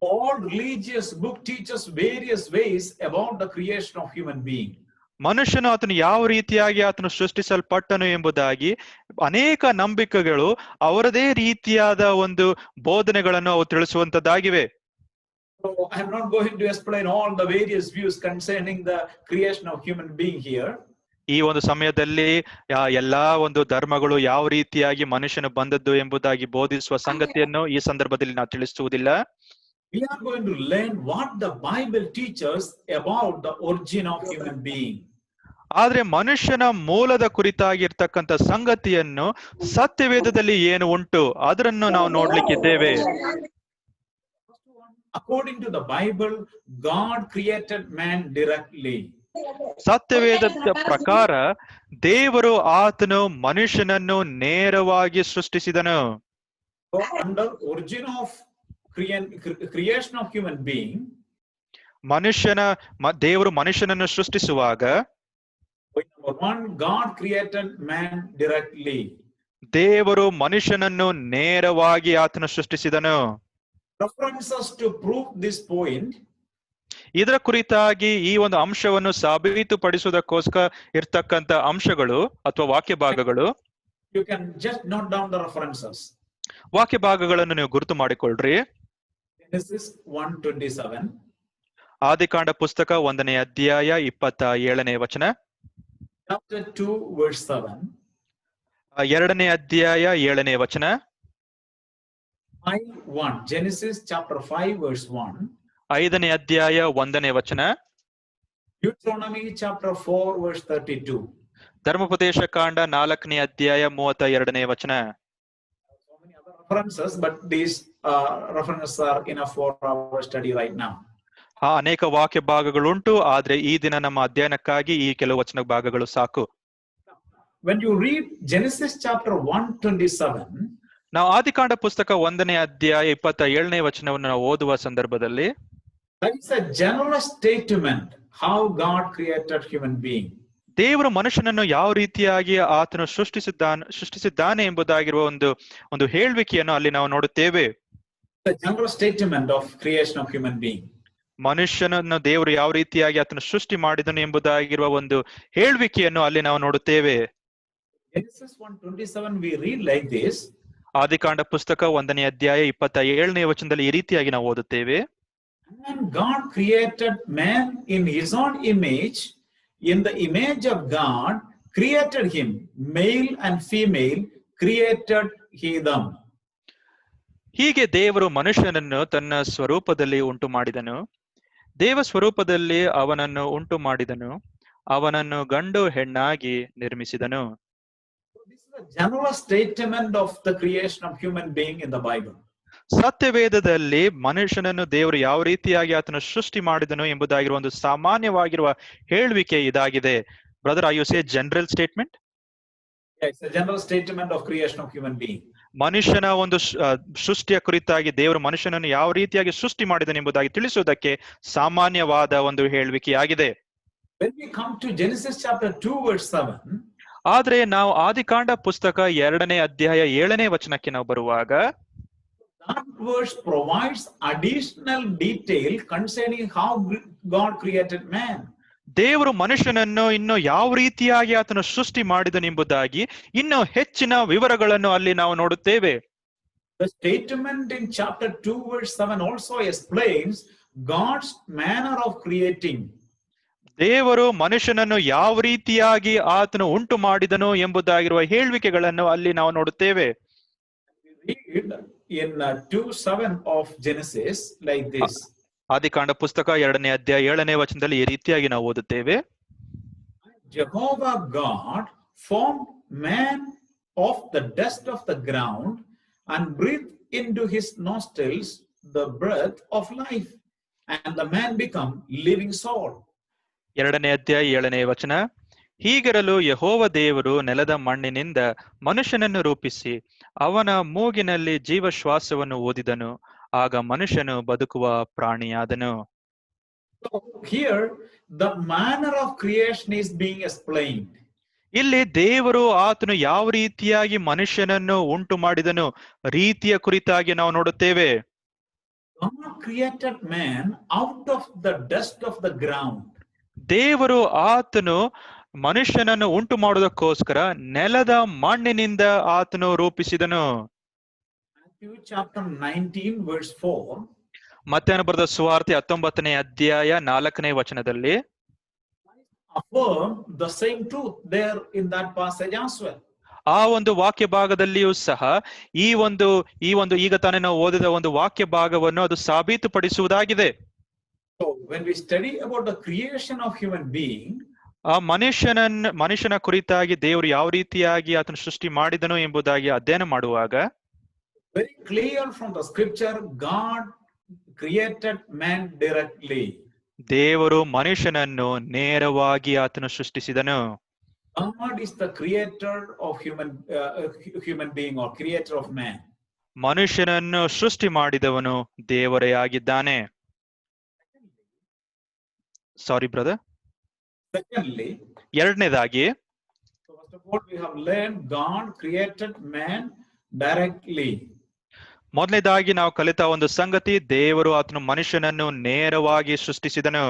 all religious book teaches various ways about the creation of human being. ಮನುಷ್ಯನು ಆತನು ಯಾವ ರೀತಿಯಾಗಿ ಆತನು ಸೃಷ್ಟಿಸಲ್ಪಟ್ಟನು ಎಂಬುದಾಗಿ ಅನೇಕ ನಂಬಿಕೆಗಳು ಅವರದೇ ರೀತಿಯಾದ ಒಂದು ಬೋಧನೆಗಳನ್ನು ಅವು ತಿಳಿಸುವಂತದ್ದಾಗಿವೆ. So I am not going to explain all the various views concerning the creation of human being here. ಈ ಒಂದು ಸಮಯದಲ್ಲಿ ಎಲ್ಲಾ ಒಂದು ಧರ್ಮಗಳು ಯಾವ ರೀತಿಯಾಗಿ ಮನುಷ್ಯನು ಬಂದದ್ದು ಎಂಬುದಾಗಿ ಬೋಧಿಸುವ ಸಂಗತಿಯನ್ನು ಈ ಸಂದರ್ಭದಲ್ಲಿ ನಾವು ತಿಳಿಸುವುದಿಲ್ಲ. We are going to learn what the Bible teaches about the origin of human being. ಆದ್ರೆ ಮನುಷ್ಯನ ಮೂಲದ ಕುರಿತಾಗಿರ್ತಕ್ಕಂಥ ಸಂಗತಿಯನ್ನು ಸತ್ಯವೇದದಲ್ಲಿ ಏನು ಉಂಟು ಅದನ್ನು ನಾವು ನೋಡ್ಲಿಕ್ಕಿದ್ದೇವೆ. According to the Bible, God created man directly. ಸತ್ಯವೇದದ ಪ್ರಕಾರ ದೇವರು ಆತನು ಮನುಷ್ಯನನ್ನು ನೇರವಾಗಿ ಸೃಷ್ಟಿಸಿದನು. Under origin of creation of human being, ದೇವರು ಮನುಷ್ಯನನ್ನು ಸೃಷ್ಟಿಸುವಾಗ number one, God created man directly. ದೇವರು ಮನುಷ್ಯನನ್ನು ನೇರವಾಗಿ ಆತನು ಸೃಷ್ಟಿಸಿದನು. References to prove this point. ಇದರ ಕುರಿತಾಗಿ ಈ ಒಂದು ಅಂಶವನ್ನು ಸಾಬೀತುಪಡಿಸುವುದಕ್ಕೋಸ್ಕರ ಇರ್ತಕ್ಕಂಥ ಅಂಶಗಳು ಅಥವಾ ವಾಕ್ಯ ಭಾಗಗಳು, You can just note down the references. ವಾಕ್ಯ ಭಾಗಗಳನ್ನು ನೀವು ಗುರುತು ಮಾಡಿಕೊಳ್ಳ್ರಿ. Genesis 1:27. ಆದಿಕಾಂಡ ಪುಸ್ತಕ 1ನೇ ಅಧ್ಯಾಯ 27ನೇ ವಚನ. Chapter 2 verse 7. 2ನೇ ಅಧ್ಯಾಯ 7ನೇ ವಚನ. 5:1. Genesis chapter 5 verse 1. 5ನೇ ಅಧ್ಯಾಯ 1ನೇ ವಚನ. Deuteronomy chapter 4 verse 32. ಧರ್ಮೋಪದೇಶ ಕಾಂಡ 4ನೇ ಅಧ್ಯಾಯ 32ನೇ ವಚನ. So many other references, but these references are enough for our study right now. ಅನೇಕ ವಾಕ್ಯ ಭಾಗಗಳುಂಟು, ಆದ್ರೆ ಈ ದಿನ ನಮ್ಮ ಅಧ್ಯಯನಕ್ಕಾಗಿ ಈ ಕೆಲವು ವಚನ ಭಾಗಗಳು ಸಾಕು. When you read Genesis chapter 1:27, ನಾವು ಆದಿಕಾಂಡ ಪುಸ್ತಕ 1ನೇ ಅಧ್ಯಾಯ 27ನೇ ವಚನವನ್ನು ನಾವು ಓದುವ ಸಂದರ್ಭದಲ್ಲಿ, that is a general statement how God created human being. ದೇವರು ಮನುಷ್ಯನನ್ನು ಯಾವ ರೀತಿಯಾಗಿ ಆತನು ಸೃಷ್ಟಿಸಿದ್ದಾನೆ ಎಂಬುದಾಗಿರುವ ಒಂದು ಹೇಳುವಿಕೆಯನ್ನು ಅಲ್ಲಿ ನಾವು ನೋಡುತ್ತೇವೆ. The general statement of creation of human being. ಮನುಷ್ಯನನ್ನು ದೇವರು ಯಾವ ರೀತಿಯಾಗಿ ಆತನು ಸೃಷ್ಟಿ ಮಾಡಿದನು ಎಂಬುದಾಗಿರುವ ಒಂದು ಹೇಳುವಿಕೆಯನ್ನು ಅಲ್ಲಿ ನಾವು ನೋಡುತ್ತೇವೆ. Genesis 1:27 we read like this. ಆದಿಕಾಂಡ ಪುಸ್ತಕ 1ನೇ ಅಧ್ಯಾಯ 27ನೇ ವಚನದಲ್ಲಿ ಈ ರೀತಿಯಾಗಿ ನಾವು ಓದುತ್ತೇವೆ. And God created man in his own image, in the image of God created him, male and female created he them. ಹೀಗೆ ದೇವರು ಮನುಷ್ಯನನ್ನು ತನ್ನ ಸ್ವರೂಪದಲ್ಲಿ ಉಂಟು ಮಾಡಿದನು, ದೇವ ಸ್ವರೂಪದಲ್ಲಿ ಅವನನ್ನು ಉಂಟು ಮಾಡಿದನು, ಅವನನ್ನು ಗಂಡು ಹೆಣ್ಣಾಗಿ ನಿರ್ಮಿಸಿದನು. This is a general statement of the creation of human being in the Bible. ಸತ್ಯವೇದದಲ್ಲಿ ಮನುಷ್ಯನನ್ನು ದೇವರು ಯಾವ ರೀತಿಯಾಗಿ ಆತನು ಸೃಷ್ಟಿ ಮಾಡಿದನು ಎಂಬುದಾಗಿರುವ ಒಂದು ಸಾಮಾನ್ಯವಾಗಿರುವ ಹೇಳುವಿಕೆ ಇದಾಗಿದೆ. Brother, I you say general statement? It's a general statement of creation of human being. ಮನುಷ್ಯನ ಒಂದು ಸೃಷ್ಟಿಯ ಕುರಿತಾಗಿ ದೇವರು ಮನುಷ್ಯನನ್ನು ಯಾವ ರೀತಿಯಾಗಿ ಸೃಷ್ಟಿ ಮಾಡಿದನು ಎಂಬುದಾಗಿ ತಿಳಿಸುವುದಕ್ಕೆ ಸಾಮಾನ್ಯವಾದ ಒಂದು ಹೇಳುವಿಕೆಯಾಗಿದೆ. When we come to Genesis chapter 2 verse 7, ಆದ್ರೆ ನಾವು ಆದಿಕಾಂಡ ಪುಸ್ತಕ 2ನೇ ಅಧ್ಯಾಯ 7ನೇ ವಚನಕ್ಕೆ ನಾವು ಬರುವಾಗ, that verse provides additional detail concerning how God created man. ದೇವರು ಮನುಷ್ಯನನ್ನು ಇನ್ನು ಯಾವ ರೀತಿಯಾಗಿ ಆತನು ಸೃಷ್ಟಿ ಮಾಡಿದನೆಂಬುದಾಗಿ ಇನ್ನು ಹೆಚ್ಚಿನ ವಿವರಗಳನ್ನು ಅಲ್ಲಿ ನಾವು ನೋಡುತ್ತೇವೆ. The statement in chapter 2 verse 7 also explains God's manner of creating. ದೇವರು ಮನುಷ್ಯನನ್ನು ಯಾವ ರೀತಿಯಾಗಿ ಆತನು ಉಂಟು ಮಾಡಿದನು ಎಂಬುದಾಗಿರುವ ಹೇಳುವಿಕೆಗಳನ್ನು ಅಲ್ಲಿ ನಾವು ನೋಡುತ್ತೇವೆ. We read in 2:7 of Genesis like this. ಆದಿಕಾಂಡ ಪುಸ್ತಕ 2ನೇ ಅಧ್ಯಾಯ 7ನೇ ವಚನದಲ್ಲಿ ಈ ರೀತಿಯಾಗಿ ನಾವು ಓದುತ್ತೇವೆ. Jehovah God formed man of the dust of the ground and breathed into his nostrils the breath of life, and the man became living soul. 2ನೇ ಅಧ್ಯಾಯ 7ನೇ ವಚನ. ಹೀಗಿರಲು ಯೆಹೋವ ದೇವರು ನೆಲದ ಮಣ್ಣಿನಿಂದ ಮನುಷ್ಯನನ್ನು ರೂಪಿಸಿ ಅವನ ಮೂಗಿನಲ್ಲಿ ಜೀವಶ್ವಾಸವನ್ನು ಊದಿದನು, ಆಗ ಮನುಷ್ಯನು ಬದುಕುವ ಪ್ರಾಣಿಯಾದನು. So here the manner of creation is being explained. ಇಲ್ಲಿ ದೇವರು ಆತನು ಯಾವ ರೀತಿಯಾಗಿ ಮನುಷ್ಯನನ್ನು ಉಂಟು ಮಾಡಿದನು ರೀತಿಯ ಕುರಿತಾಗಿ ನಾವು ನೋಡುತ್ತೇವೆ. God created man out of the dust of the ground. ದೇವರು ಆತನು ಮನುಷ್ಯನನ್ನು ಉಂಟು ಮಾಡುವುದಕ್ಕೋಸ್ಕರ ನೆಲದ ಮಣ್ಣಿನಿಂದ ಆತನು ರೂಪಿಸಿದನು. Matthew chapter 19 verse 4. ಮತ್ತಾಯನ ಬರೆದ ಸುವಾರ್ತೆ 19ನೇ ಅಧ್ಯಾಯ 4ನೇ ವಚನದಲ್ಲಿ affirm the same truth there in that passage as well. ಆ ಒಂದು ವಾಕ್ಯ ಭಾಗದಲ್ಲಿಯೂ ಸಹ ಈ ಒಂದು ಈಗ ತಾನೇ ನಾವು ಓದಿದ ಒಂದು ವಾಕ್ಯ ಭಾಗವನ್ನು ಅದು ಸಾಬೀತುಪಡಿಸುವುದಾಗಿದೆ. So when we study about the creation of human being, ಆ ಮನುಷ್ಯನ ಕುರಿತಾಗಿ ದೇವರು ಯಾವ ರೀತಿಯಾಗಿ ಆತನು ಸೃಷ್ಟಿ ಮಾಡಿದನು ಎಂಬುದಾಗಿ ಅಧ್ಯಯನ ಮಾಡುವಾಗ very clear from the scripture, God created man directly. ದೇವರು ಮನುಷ್ಯನನ್ನು ನೇರವಾಗಿ ಆತನು ಸೃಷ್ಟಿಸಿದನು. God is the creator of human being or creator of man. ಮನುಷ್ಯನನ್ನು ಸೃಷ್ಟಿ ಮಾಡಿದವನು ದೇವರೇ ಆಗಿದ್ದಾನೆ. Sorry brother. Secondly, ಎರಡನೇದಾಗಿ, so first of all we have learned God created man directly. ಮೊದಲನೇದಾಗಿ ನಾವು ಕಲಿತ ಒಂದು ಸಂಗತಿ, ದೇವರು ಆತನು ಮನುಷ್ಯನನ್ನು ನೇರವಾಗಿ ಸೃಷ್ಟಿಸಿದನು.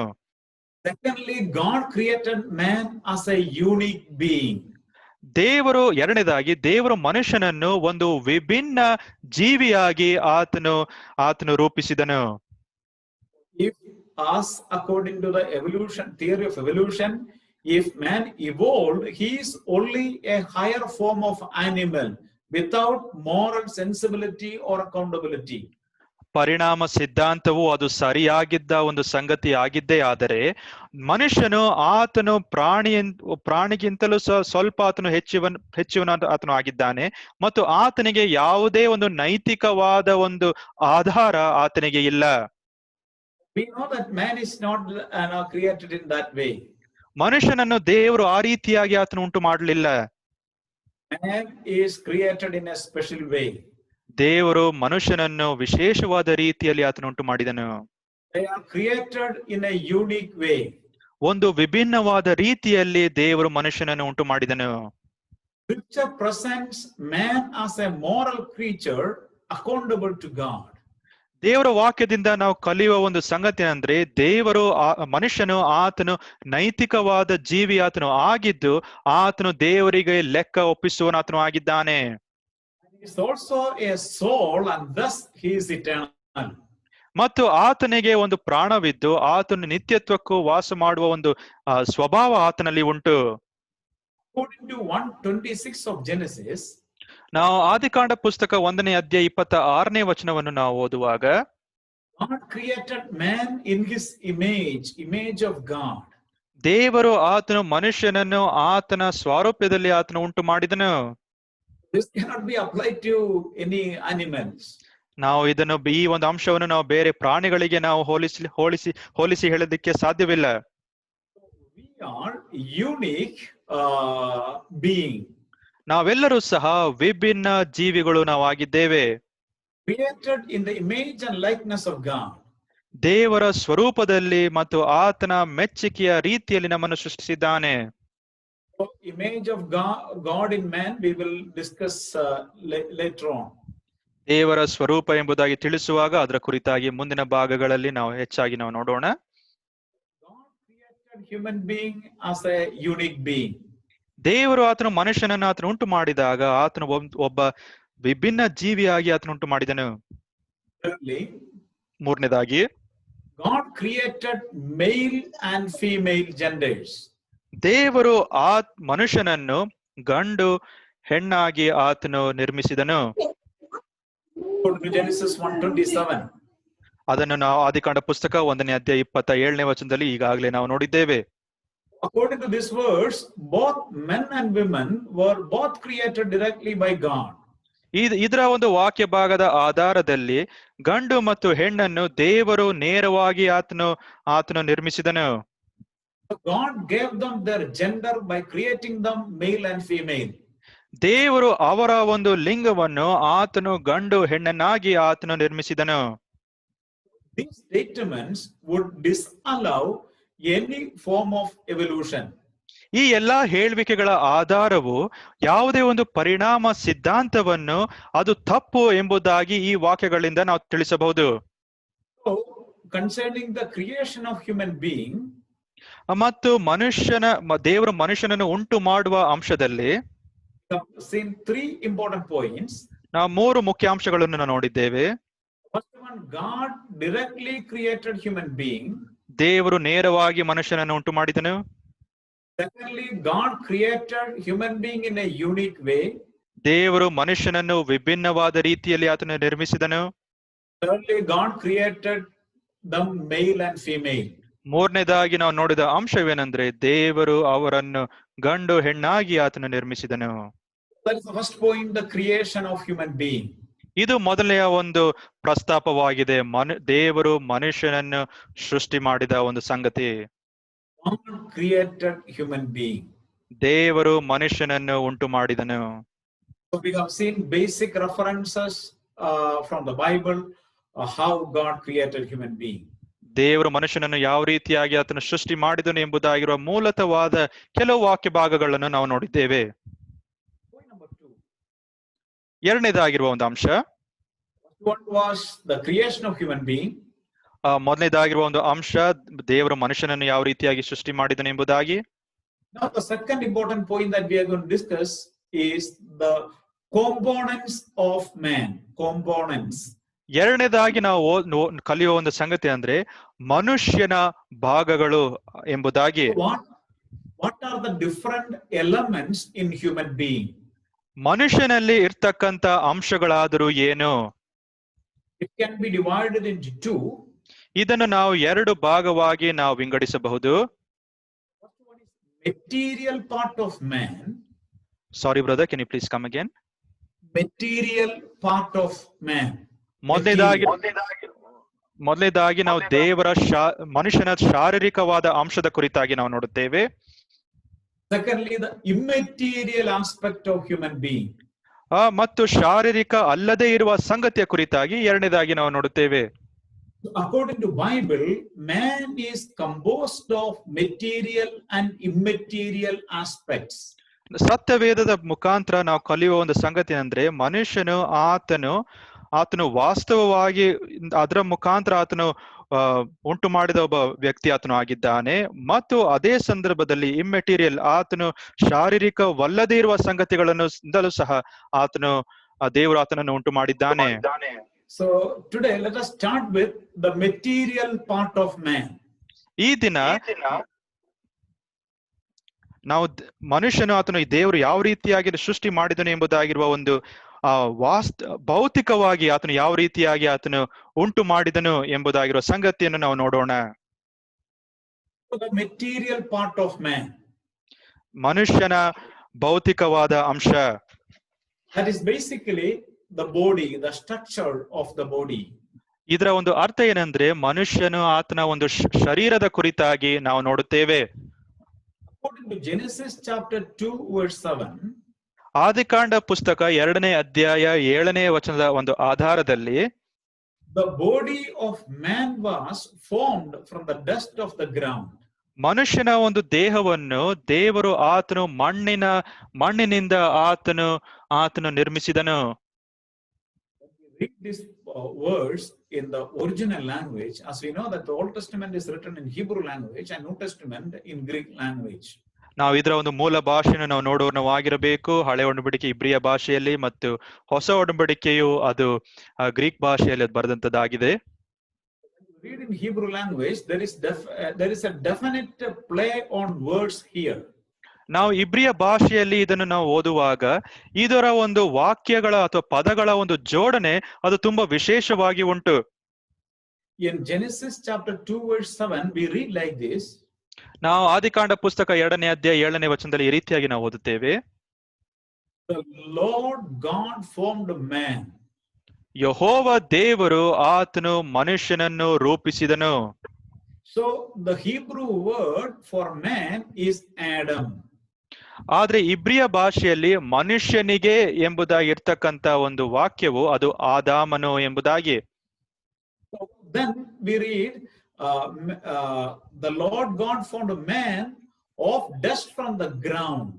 Secondly, God created man as a unique being. ದೇವರು ಮನುಷ್ಯನನ್ನು ಒಂದು ವಿಭಿನ್ನ ಜೀವಿಯಾಗಿ ಆತನು ರೂಪಿಸಿದನು. If us according to the theory of evolution, if man evolved, he is only a higher form of animal without moral sensibility or accountability. ಪರಿಣಾಮ ಸಿದ್ಧಾಂತವು ಅದು ಸರಿಯಾಗಿದ್ದ ಒಂದು ಸಂಗತಿ ಆಗಿದ್ದೇ ಆದರೆ ಮನುಷ್ಯನು ಆತನು ಪ್ರಾಣಿಗಿಂತಲೂ ಸ್ವಲ್ಪ ಆತನು ಹೆಚ್ಚಿನ ಆತನು ಆಗಿದ್ದಾನೆ ಮತ್ತು ಆತನಿಗೆ ಯಾವುದೇ ಒಂದು ನೈತಿಕವಾದ ಒಂದು ಆಧಾರ ಆತನಿಗೆ ಇಲ್ಲ. We know that man is not created in that way. ಮನುಷ್ಯನನ್ನು ದೇವರು ಆ ರೀತಿಯಾಗಿ ಆತನು ಉಂಟು ಮಾಡಲಿಲ್ಲ. Man is created in a special way. ದೇವರು ಮನುಷ್ಯನನ್ನು ವಿಶೇಷವಾದ ರೀತಿಯಲ್ಲಿ ಆತನು ಉಂಟು ಮಾಡಿದನು. They are created in a unique way. ಒಂದು ವಿಭಿನ್ನವಾದ ರೀತಿಯಲ್ಲಿ ದೇವರು ಮನುಷ್ಯನನ್ನು ಉಂಟು ಮಾಡಿದನು. Scripture presents man as a moral creature accountable to God. ದೇವರ ವಾಕ್ಯದಿಂದ ನಾವು ಕಲಿಯುವ ಒಂದು ಸಂಗತಿ ಅಂದ್ರೆ ದೇವರು ಮನುಷ್ಯನು ಆತನು ನೈತಿಕವಾದ ಜೀವಿ ಆತನು ಆಗಿದ್ದು ಆತನು ದೇವರಿಗೆ ಲೆಕ್ಕ ಒಪ್ಪಿಸುವನು ಆತನು ಆಗಿದ್ದಾನೆ. He is also a soul, and thus he is eternal. ಮತ್ತು ಆತನಿಗೆ ಒಂದು ಪ್ರಾಣವಿದ್ದು ಆತನು ನಿತ್ಯತ್ವಕ್ಕೂ ವಾಸ ಮಾಡುವ ಒಂದು ಸ್ವಭಾವ ಆತನಲ್ಲಿ ಉಂಟು. According to 1:26 of Genesis, ನಾವು ಆದಿಕಾಂಡ ಪುಸ್ತಕ 1ನೇ ಅಧ್ಯಾಯ 26ನೇ ವಚನವನ್ನು ನಾವು ಓದುವಾಗ, God created man in his image of God. ದೇವರು ಆತನು ಮನುಷ್ಯನನ್ನು ಆತನ ಸ್ವಾರೂಪ್ಯದಲ್ಲಿ ಆತನು ಉಂಟು ಮಾಡಿದನು. This cannot be applied to any animals. ನಾವು ಇದನ್ನು ಈ ಒಂದು ಅಂಶವನ್ನು ನಾವು ಬೇರೆ ಪ್ರಾಣಿಗಳಿಗೆ ನಾವು ಹೋಲಿಸಿ ಹೇಳೋದಕ್ಕೆ ಸಾಧ್ಯವಿಲ್ಲ. We are unique being. ನಾವೆಲ್ಲರೂ ಸಹ ವಿಭಿನ್ನ ಜೀವಿಗಳು ನಾವಾಗಿದ್ದೇವೆ. Created in the image and likeness of God. ದೇವರ ಸ್ವರೂಪದಲ್ಲಿ ಮತ್ತು ಆತನ ಮೆಚ್ಚುಗೆಯ ರೀತಿಯಲ್ಲಿ ನಮ್ಮನ್ನು ಸೃಷ್ಟಿಸಿದ್ದಾನೆ. So, image of God in man we will discuss later on. ದೇವರ ಸ್ವರೂಪ ಎಂಬುದಾಗಿ ತಿಳಿಸುವಾಗ ಅದರ ಕುರಿತಾಗಿ ಮುಂದಿನ ಭಾಗಗಳಲ್ಲಿ ನಾವು ಹೆಚ್ಚಾಗಿ ನಾವು ನೋಡೋಣ. God created human being as a unique being. ದೇವರು ಆತನು ಮನುಷ್ಯನನ್ನು ಆತನು ಉಂಟು ಮಾಡಿದಾಗ ಆತನು ಒಬ್ಬ ವಿಭಿನ್ನ ಜೀವಿಯಾಗಿ ಆತನು ಉಂಟು ಮಾಡಿದನು. ಮೂರನೇದಾಗಿ, God created male and female genders. ದೇವರು ಮನುಷ್ಯನನ್ನು ಗಂಡು ಹೆಣ್ಣಾಗಿ ಆತನು ನಿರ್ಮಿಸಿದನು. Genesis 1:27. ಅದನ್ನು ನಾವು ಆದಿಕಾಂಡ ಪುಸ್ತಕ 1ನೇ ಅಧ್ಯಾಯ 27ನೇ ವಚನದಲ್ಲಿ ಈಗಾಗಲೇ ನಾವು ನೋಡಿದ್ದೇವೆ. According to this verse, both men and women were both created directly by God. ಇದರ ಒಂದು ವಾಕ್ಯ ಭಾಗದ ಆಧಾರದಲ್ಲಿ ಗಂಡು ಮತ್ತು ಹೆಣ್ಣನ್ನು ದೇವರು ನೇರವಾಗಿ ಆತನು ನಿರ್ಮಿಸಿದನು. God gave them their gender by creating them male and female. ದೇವರು ಅವರ ಒಂದು ಲಿಂಗವನ್ನು ಆತನು ಗಂಡು ಹೆಣ್ಣನ್ನಾಗಿ ಆತನು ನಿರ್ಮಿಸಿದನು. These statements would disallow any form of evolution. ಈ ಎಲ್ಲಾ ಹೇಳಿಕೆಗಳ ಆಧಾರವು ಯಾವುದೇ ಒಂದು ಪರಿಣಾಮ ಸಿದ್ಧಾಂತವನ್ನು ಅದು ತಪ್ಪು ಎಂಬುದಾಗಿ ಈ ವಾಕ್ಯಗಳಿಂದ ನಾವು ತಿಳಿಸಬಹುದು. So, concerning the creation of human being, ಮತ್ತು ದೇವರು ಮನುಷ್ಯನನ್ನು ಉಂಟು ಮಾಡುವ ಅಂಶದಲ್ಲಿ seen three important points. ನಾವು 3 ಮುಖ್ಯಾಂಶಗಳನ್ನು ನಾವು ನೋಡಿದ್ದೇವೆ. First one, God directly created human being. ದೇವರು ನೇರವಾಗಿ ಮನುಷ್ಯನನ್ನು ಉಂಟು ಮಾಡಿದನು. Secondly, God created human being in a unique way. ದೇವರು ಮನುಷ್ಯನನ್ನು ವಿಭಿನ್ನವಾದ ರೀತಿಯಲ್ಲಿ ಆತನು ನಿರ್ಮಿಸಿದನು. Thirdly, God created them male and female. ಮೂರನೇದಾಗಿ ನಾವು ನೋಡಿದ ಅಂಶವೇನೆಂದ್ರೆ ದೇವರು ಅವರನ್ನು ಗಂಡು ಹೆಣ್ಣಾಗಿ ಆತನು ನಿರ್ಮಿಸಿದನು. That is the first point, the creation of human being. ಇದು ಮೊದಲನೆಯ ಒಂದು ಪ್ರಸ್ತಾಪವಾಗಿದೆ. ದೇವರು ಮನುಷ್ಯನನ್ನು ಸೃಷ್ಟಿ ಮಾಡಿದ ಒಂದು ಸಂಗತಿ. God created human being. ದೇವರು ಮನುಷ್ಯನನ್ನು ಉಂಟು ಮಾಡಿದನು. So we have seen basic references from the Bible how God created human being. ದೇವರು ಮನುಷ್ಯನನ್ನು ಯಾವ ರೀತಿಯಾಗಿ ಆತನು ಸೃಷ್ಟಿ ಮಾಡಿದನು ಎಂಬುದಾಗಿರುವ ಮೂಲತವಾದ ಕೆಲವು ವಾಕ್ಯ ಭಾಗಗಳನ್ನು ನಾವು ನೋಡಿದ್ದೇವೆ. ಎರಡನೇದಾಗಿರುವ ಒಂದು ಅಂಶ, What was the creation of human being? ಮೊದಲನೇದಾಗಿರುವ ಒಂದು ಅಂಶ ದೇವರು ಮನುಷ್ಯನನ್ನು ಯಾವ ರೀತಿಯಾಗಿ ಸೃಷ್ಟಿ ಮಾಡಿದನು ಎಂಬುದಾಗಿ. Now the second important point that we are going to discuss is the components of man. Components. ಎರಡನೇದಾಗಿ ನಾವು ಕಲಿಯುವ ಒಂದು ಸಂಗತಿ ಅಂದ್ರೆ ಮನುಷ್ಯನ ಭಾಗಗಳು ಎಂಬುದಾಗಿ. What are the different elements in human being? ಮನುಷ್ಯನಲ್ಲಿ ಇರ್ತಕ್ಕಂತ ಅಂಶಗಳಾದರೂ ಏನು? It can be divided into two. ಇದನ್ನು ನಾವು 2 ಭಾಗವಾಗಿ ನಾವು ವಿಂಗಡಿಸಬಹುದು. First one is material part of man. Sorry brother, can you please come again? Material part of man. ಮೊದಲನೇದಾಗಿ ನಾವು ದೇವರ ಮನುಷ್ಯನ ಶಾರೀರಿಕವಾದ ಅಂಶದ ಕುರಿತಾಗಿ ನಾವು ನೋಡುತ್ತೇವೆ. Secondly, the immaterial aspect of human being. ಮತ್ತು ಶಾರೀರಿಕ ಅಲ್ಲದೆ ಇರುವ ಸಂಗತಿಯ ಕುರಿತಾಗಿ ಎರಡನೇದಾಗಿ ನಾವು ನೋಡುತ್ತೇವೆ. According to Bible, man is composed of material and immaterial aspects. ಸತ್ಯವೇದದ ಮುಖಾಂತರ ನಾವು ಕಲಿಯುವ ಒಂದು ಸಂಗತಿ ಅಂದ್ರೆ ಮನುಷ್ಯನು ಆತನು ಆತನು ವಾಸ್ತವವಾಗಿ ಅದರ ಮುಖಾಂತರ ಆತನು ಉಂಟು ಮಾಡಿದ ಒಬ್ಬ ವ್ಯಕ್ತಿ ಆತನು ಆಗಿದ್ದಾನೆ. ಮತ್ತು ಅದೇ ಸಂದರ್ಭದಲ್ಲಿ ಇಮ್ಮೆಟೀರಿಯಲ್ ಆತನು ಶಾರೀರಿಕವಲ್ಲದೇ ಇರುವ ಸಂಗತಿಗಳನ್ನಿಂದಲೂ ಸಹ ಆತನು ದೇವರು ಆತನನ್ನು ಉಂಟು ಮಾಡಿದ್ದಾನೆ. So today let us start with the material part of man. ಈ ದಿನ ನಾವು ಮನುಷ್ಯನು ಆತನು ಈ ದೇವರು ಯಾವ ರೀತಿಯಾಗಿ ಸೃಷ್ಟಿ ಮಾಡಿದನು ಎಂಬುದಾಗಿರುವ ಒಂದು ಭೌತಿಕವಾಗಿ ಆತನು ಯಾವ ರೀತಿಯಾಗಿ ಆತನು ಉಂಟು ಮಾಡಿದನು ಎಂಬುದಾಗಿರುವ ಸಂಗತಿಯನ್ನು ನಾವು ನೋಡೋಣ. The material part of man. ಮನುಷ್ಯನ ಭೌತಿಕವಾದ ಅಂಶ. That is basically the body, the structure of the body. ಇದರ ಒಂದು ಅರ್ಥ ಏನಂದ್ರೆ ಮನುಷ್ಯನು ಆತನ ಒಂದು ಶರೀರದ ಕುರಿತಾಗಿ ನಾವು ನೋಡುತ್ತೇವೆ. According to Genesis chapter 2 verse 7, ಆದಿಕಾಂಡ ಪುಸ್ತಕ 2ನೇ ಅಧ್ಯಾಯ 7ನೇ ವಚನದ ಒಂದು ಆಧಾರದಲ್ಲಿ the body of man was formed from the dust of the ground. ಮನುಷ್ಯನ ಒಂದು ದೇಹವನ್ನು ದೇವರು ಆತನು ಮಣ್ಣಿನಿಂದ ಆತನು ನಿರ್ಮಿಸಿದನು. Read these words in the original language, as we know that the Old Testament is written in Hebrew language and New Testament in Greek language. ನಾವು ಇದರ ಒಂದು ಮೂಲ ಭಾಷೆಯನ್ನು ನಾವು ನೋಡುವವರಾಗಿರಬೇಕು. ಹಳೆ ಒಡಂಬಡಿಕೆ ಇಬ್ರಿಯ ಭಾಷೆಯಲ್ಲಿ ಮತ್ತು ಹೊಸ ಒಡಂಬಡಿಕೆಯು ಅದು ಗ್ರೀಕ್ ಭಾಷೆಯಲ್ಲಿ ಬರೆದಂತದ್ದಾಗಿದೆ. Read in Hebrew language, there is a definite play on words here. ನಾವು ಇಬ್ರಿಯ ಭಾಷೆಯಲ್ಲಿ ಇದನ್ನು ನಾವು ಓದುವಾಗ ಇದರ ಒಂದು ವಾಕ್ಯಗಳ ಅಥವಾ ಪದಗಳ ಒಂದು ಜೋಡಣೆ ಅದು ತುಂಬಾ ವಿಶೇಷವಾಗಿ ಉಂಟು. In Genesis chapter 2 verse 7 we read like this. ನಾವು ಆದಿಕಾಂಡ ಪುಸ್ತಕ 2ನೇ ಅಧ್ಯಾಯ 7ನೇ ವಚನದಲ್ಲಿ ಈ ರೀತಿಯಾಗಿ ನಾವು ಓದುತ್ತೇವೆ. The Lord God formed man. ಯೆಹೋವ ದೇವರು ಆತನು ಮನುಷ್ಯನನ್ನು ರೂಪಿಸಿದನು. So the Hebrew word for man is Adam. ಆದ್ರೆ ಇಬ್ರಿಯ ಭಾಷೆಯಲ್ಲಿ ಮನುಷ್ಯನಿಗೆ ಎಂಬುದಾಗಿ ಇರ್ತಕ್ಕಂತ ಒಂದು ವಾಕ್ಯವು ಅದು ಆದಾಮನು ಎಂಬುದಾಗಿ. Then we read the Lord God formed a man of dust from the ground.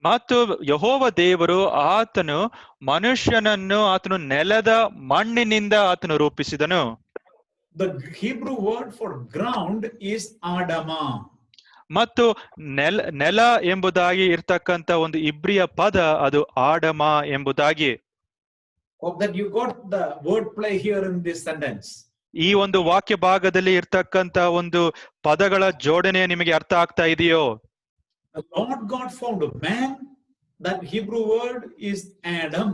ಮತ್ತು ಯೆಹೋವ ದೇವರು ಆತನು ಮನುಷ್ಯನನ್ನು ಆತನು ನೆಲದ ಮಣ್ಣಿನಿಂದ ಆತನು ರೂಪಿಸಿದನು. The Hebrew word for ground is Adama. ಮತ್ತು ನೆಲ ಎಂಬುದಾಗಿ ಇರ್ತಕ್ಕಂತ ಒಂದು ಇಬ್ರಿಯ ಪದ ಅದು ಆಡಮ ಎಂಬುದಾಗಿ. Hope that you got the word play here in this sentence. ಈ ಒಂದು ವಾಕ್ಯ ಭಾಗದಲ್ಲಿ ಇರ್ತಕ್ಕಂತ ಒಂದು ಪದಗಳ ಜೋಡಣೆ ನಿಮಗೆ ಅರ್ಥ ಆಗ್ತಾ ಇದೆಯೋ? The Lord God formed a man. That Hebrew word is Adam.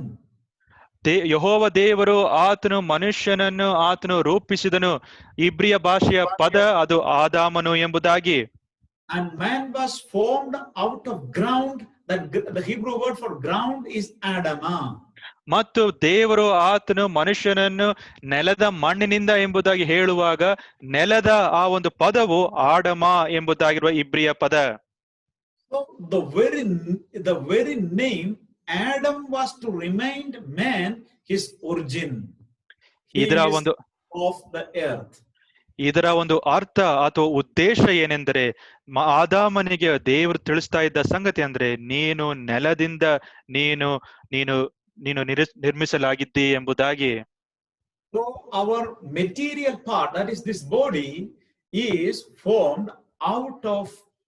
ಯೆಹೋವ ದೇವರು ಆತನು ಮನುಷ್ಯನನ್ನು ಆತನು ರೂಪಿಸಿದನು. ಇಬ್ರಿಯ ಭಾಷೆಯ ಪದ ಅದು ಆದಾಮನು ಎಂಬುದಾಗಿ. And man was formed out of ground. That the Hebrew word for ground is Adama. ಮತ್ತು ದೇವರು ಆತನು ಮನುಷ್ಯನನ್ನು ನೆಲದ ಮಣ್ಣಿನಿಂದ ಎಂಬುದಾಗಿ ಹೇಳುವಾಗ ನೆಲದ ಆ ಒಂದು ಪದವು ಆಡಮ ಎಂಬುದಾಗಿರುವ ಇಬ್ರಿಯ ಪದ. So the very name Adam was to remind man his origin. He is of the earth. ಇದರ ಒಂದು ಅರ್ಥ ಅಥವಾ ಉದ್ದೇಶ ಏನೆಂದರೆ ಆದಾಮನಿಗೆ ದೇವರು ತಿಳಿಸ್ತಾ ಇದ್ದ ಸಂಗತಿ ಅಂದ್ರೆ ನೀನು ನೆಲದಿಂದ ನೀನು ನಿರ್ಮಿಸಲಾಗಿದ್ದಿ ಎಂಬುದಾಗಿ. So our material part, that is this body, is formed out of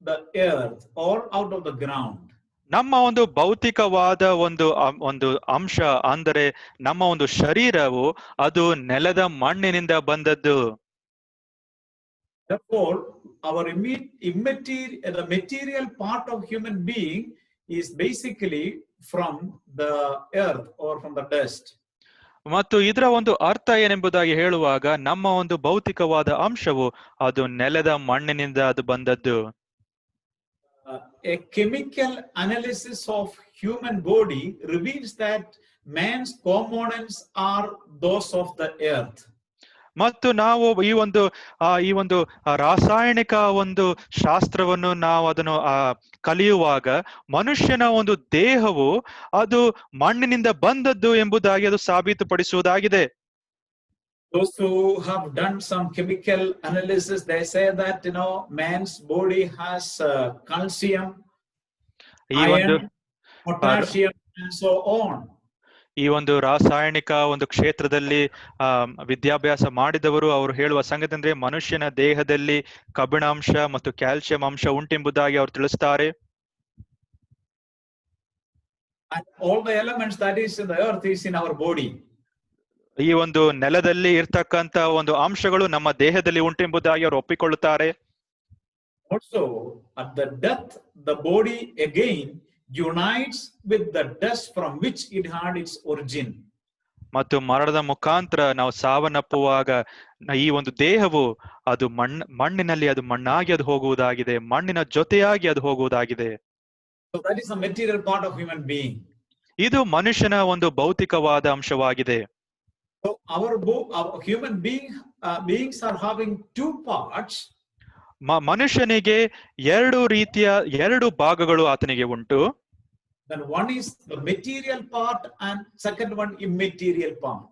the earth or out of the ground. ನಮ್ಮ ಒಂದು ಭೌತಿಕವಾದ ಒಂದು ಅಂಶ ಅಂದರೆ ನಮ್ಮ ಒಂದು ಶರೀರವು ಅದು ನೆಲದ ಮಣ್ಣಿನಿಂದ ಬಂದದ್ದು. Therefore, the material part of human being is basically from the earth or from the dust. ಮತ್ತು ಇದರ ಒಂದು ಅರ್ಥ ಏನೆಂಬುದಾಗಿ ಹೇಳುವಾಗ ನಮ್ಮ ಒಂದು ಭೌತಿಕವಾದ ಅಂಶವು ಅದು ನೆಲದ ಮಣ್ಣಿನಿಂದ ಅದು ಬಂದದ್ದು. A chemical analysis of human body reveals that man's components are those of the earth. ಮತ್ತು ನಾವು ಈ ಒಂದು ರಾಸಾಯನಿಕ ಒಂದು ಶಾಸ್ತ್ರವನ್ನು ನಾವು ಅದನ್ನು ಕಲಿಯುವಾಗ ಮನುಷ್ಯನ ಒಂದು ದೇಹವು ಅದು ಮಣ್ಣಿನಿಂದ ಬಂದದ್ದು ಎಂಬುದಾಗಿ ಅದು ಸಾಬೀತುಪಡಿಸುವುದಾಗಿದೆ. Those who have done some chemical analysis, they say that man's body has calcium, iron, potassium, and so on. ಈ ಒಂದು ರಾಸಾಯನಿಕ ಒಂದು ಕ್ಷೇತ್ರದಲ್ಲಿ ವಿದ್ಯಾಭ್ಯಾಸ ಮಾಡಿದವರು ಅವರು ಹೇಳುವ ಸಂಗತಿ ಅಂದ್ರೆ ಮನುಷ್ಯನ ದೇಹದಲ್ಲಿ ಕಬ್ಬಿಣಾಂಶ ಮತ್ತು ಕ್ಯಾಲ್ಸಿಯಂ ಅಂಶ ಉಂಟೆಂಬುದಾಗಿ ಅವರು ತಿಳಿಸ್ತಾರೆ. And all the elements that is in the earth is in our body. ಈ ಒಂದು ನೆಲದಲ್ಲಿ ಇರ್ತಕ್ಕಂತ ಒಂದು ಅಂಶಗಳು ನಮ್ಮ ದೇಹದಲ್ಲಿ ಉಂಟೆಂಬುದಾಗಿ ಅವರು ಒಪ್ಪಿಕೊಳ್ಳುತ್ತಾರೆ. Also, at the death, the body again unites with the dust from which it had its origin. ಮತ್ತು ಮರಣದ ಮುಖಾಂತರ ನಾವು ಸಾವನ್ನಪ್ಪುವಾಗ ಈ ಒಂದು ದೇಹವು ಅದು ಮಣ್ಣಿನಲ್ಲಿ ಅದು ಮಣ್ಣಾಗಿ ಅದು ಹೋಗುವುದಾಗಿದೆ, ಮಣ್ಣಿನ ಜೊತೆಯಾಗಿ ಅದು ಹೋಗುವುದಾಗಿದೆ. So that is the material part of human being. ಇದು ಮನುಷ್ಯನ ಒಂದು ಭೌತಿಕವಾದ ಅಂಶವಾಗಿದೆ. So our human beings are having two parts. ಮನುಷ್ಯನಿಗೆ ಎರಡು ಭಾಗಗಳು ಆತನಿಗೆ ಉಂಟು. Then one is the material part and second one immaterial part.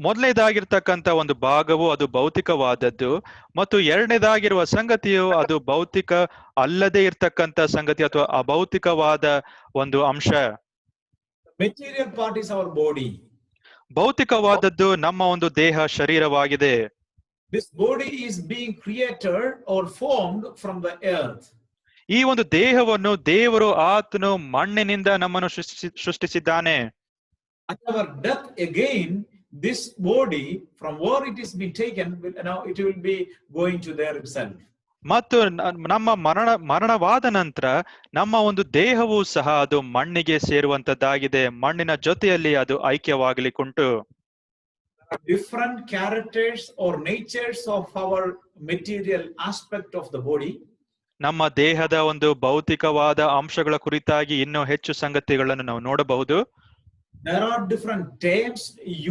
ಮೊದಲನೇದಾಗಿರ್ತಕ್ಕಂಥ ಒಂದು ಭಾಗವು ಅದು ಭೌತಿಕವಾದದ್ದು ಮತ್ತು ಎರಡನೇದಾಗಿರುವ ಸಂಗತಿಯು ಅದು ಭೌತಿಕ ಅಲ್ಲದೆ ಇರ್ತಕ್ಕಂಥ ಸಂಗತಿ ಅಥವಾ ಅಭೌತಿಕವಾದ ಒಂದು ಅಂಶ. Material part is our body. ಭೌತಿಕವಾದದ್ದು ನಮ್ಮ ಒಂದು ದೇಹ ಶರೀರವಾಗಿದೆ. This body is being created or formed from the earth. ಈ ಒಂದು ದೇಹವನ್ನು ದೇವರು ಆತನು ಮಣ್ಣಿನಿಂದ ನಮ್ಮನ್ನು ಸೃಷ್ಟಿಸಿದ್ದಾನೆ. At our death again, this body from where it is being taken, now it will be going to there itself. ಮತ್ತು ನಮ್ಮ ಮರಣವಾದ ನಂತರ ನಮ್ಮ ಒಂದು ದೇಹವು ಸಹ ಅದು ಮಣ್ಣಿಗೆ ಸೇರುವಂತದ್ದಾಗಿದೆ, ಮಣ್ಣಿನ ಜೊತೆಯಲ್ಲಿ ಅದು ಐಕ್ಯವಾಗಲಿಕ್ಕುಂಟು. Different characters or natures of our material aspect of the body. ನಮ್ಮ ದೇಹದ ಒಂದು ಭೌತಿಕವಾದ ಅಂಶಗಳ ಕುರಿತಾಗಿ ಇನ್ನೂ ಹೆಚ್ಚು ಸಂಗತಿಗಳನ್ನು ನಾವು ನೋಡಬಹುದು. There are different terms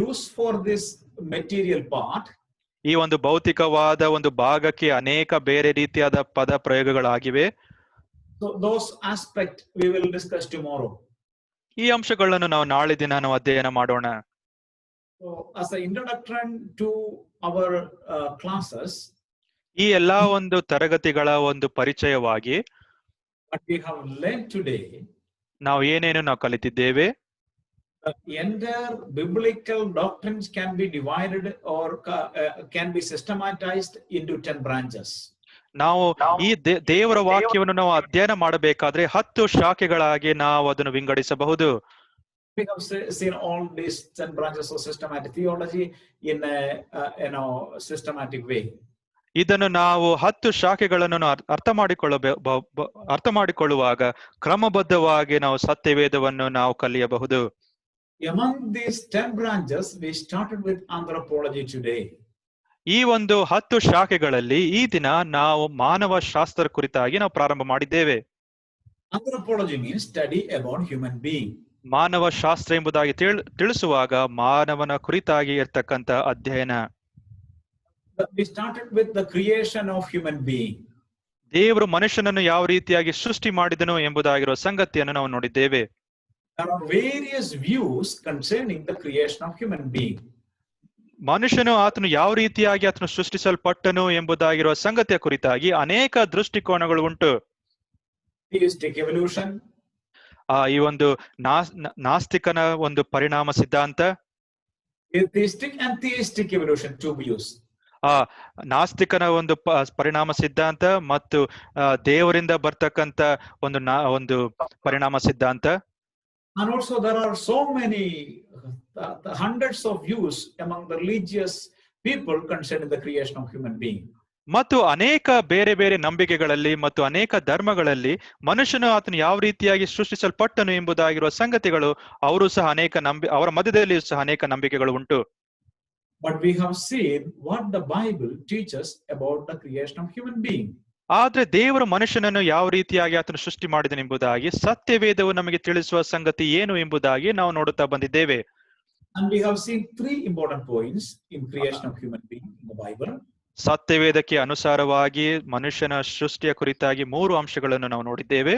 used for this material part. ಈ ಒಂದು ಭೌತಿಕವಾದ ಒಂದು ಭಾಗಕ್ಕೆ ಅನೇಕ ಬೇರೆ ರೀತಿಯಾದ ಪದ ಪ್ರಯೋಗಗಳಾಗಿವೆ. So those aspects we will discuss tomorrow. ಈ ಅಂಶಗಳನ್ನು ನಾವು ನಾಳೆ ದಿನ ನಾವು ಅಧ್ಯಯನ ಮಾಡೋಣ. So as an introduction to our classes, ಈ ಎಲ್ಲಾ ಒಂದು ತರಗತಿಗಳ ಒಂದು ಪರಿಚಯವಾಗಿ what we have learned today, ನಾವು ಏನೇನು ನಾವು ಕಲಿತಿದ್ದೇವೆ. the entire biblical doctrines can be divided or can be systematized into 10 branches. ನಾವು ಈ ದೇವರ ವಾಕ್ಯವನ್ನು ನಾವು ಅಧ್ಯಯನ ಮಾಡಬೇಕಾದ್ರೆ 10 ಶಾಖೆಗಳಾಗಿ ನಾವು ಅದನ್ನು ವಿಂಗಡಿಸಬಹುದು. We have seen all these 10 branches of systematic theology in a systematic way. ಇದನ್ನು ನಾವು 10 ಶಾಖೆಗಳನ್ನು ಅರ್ಥ ಮಾಡಿಕೊಳ್ಳುವಾಗ ಕ್ರಮಬದ್ಧವಾಗಿ ನಾವು ಸತ್ಯವೇದವನ್ನು ನಾವು ಕಲಿಯಬಹುದು. Among these 10 branches, we started with anthropology today. ಈ ಒಂದು 10 ಶಾಖೆಗಳಲ್ಲಿ ಈ ದಿನ ನಾವು ಮಾನವ ಶಾಸ್ತ್ರ ಕುರಿತಾಗಿ ನಾವು ಪ್ರಾರಂಭ ಮಾಡಿದ್ದೇವೆ. Anthropology means study about human being. ಮಾನವ ಶಾಸ್ತ್ರ ಎಂಬುದಾಗಿ ತಿಳಿಸುವಾಗ ಮಾನವನ ಕುರಿತಾಗಿ ಇರ್ತಕ್ಕಂಥ ಅಧ್ಯಯನ. We started with the creation of human being. ದೇವರು ಮನುಷ್ಯನನ್ನು ಯಾವ ರೀತಿಯಾಗಿ ಸೃಷ್ಟಿ ಮಾಡಿದನು ಎಂಬುದಾಗಿರುವ ಸಂಗತಿಯನ್ನು ನಾವು ನೋಡಿದ್ದೇವೆ. There are various views concerning the creation of human being. ಮನುಷ್ಯನು ಆತನು ಯಾವ ರೀತಿಯಾಗಿ ಆತನು ಸೃಷ್ಟಿಸಲ್ಪಟ್ಟನು ಎಂಬುದಾಗಿರುವ ಸಂಗತಿಯ ಕುರಿತಾಗಿ ಅನೇಕ ದೃಷ್ಟಿಕೋನಗಳು ಉಂಟು. Theistic evolution. ಈ ಒಂದು ನಾಸ್ತಿಕನ ಒಂದು ಪರಿಣಾಮ ಸಿದ್ಧಾಂತ. Atheistic and theistic evolution, two views. ನಾಸ್ತಿಕನ ಒಂದು ಪರಿಣಾಮ ಸಿದ್ಧಾಂತ ಮತ್ತು ದೇವರಿಂದ ಬರ್ತಕ್ಕಂತ ಒಂದು ಪರಿಣಾಮ ಸಿದ್ಧಾಂತ. And also there are so many hundreds of views among the religious people concerning the creation of human being. ಮತ್ತು ಅನೇಕ ಬೇರೆ ಬೇರೆ ನಂಬಿಕೆಗಳಲ್ಲಿ ಮತ್ತು ಅನೇಕ ಧರ್ಮಗಳಲ್ಲಿ ಮನುಷ್ಯನು ಆತನು ಯಾವ ರೀತಿಯಾಗಿ ಸೃಷ್ಟಿಸಲ್ಪಟ್ಟನು ಎಂಬುದಾಗಿರುವ ಸಂಗತಿಗಳು ಅವರು ಸಹ ಅವರ ಮಧ್ಯದಲ್ಲಿ ಸಹ ಅನೇಕ ನಂಬಿಕೆಗಳು ಉಂಟು. But we have seen what the Bible teaches about the creation of human being. ಆದ್ರೆ ದೇವರು ಮನುಷ್ಯನನ್ನು ಯಾವ ರೀತಿಯಾಗಿ ಆತನು ಸೃಷ್ಟಿ ಮಾಡಿದನೆಂಬುದಾಗಿ ಸತ್ಯವೇದವು ನಮಗೆ ತಿಳಿಸುವ ಸಂಗತಿ ಏನು ಎಂಬುದಾಗಿ ನಾವು ನೋಡುತ್ತಾ ಬಂದಿದ್ದೇವೆ. And we have seen 3 important points in creation of human being in the Bible. ಸತ್ಯವೇದಕ್ಕೆ ಅನುಸಾರವಾಗಿ ಮನುಷ್ಯನ ಸೃಷ್ಟಿಯ ಕುರಿತಾಗಿ 3 ಅಂಶಗಳನ್ನು ನಾವು ನೋಡಿದ್ದೇವೆ.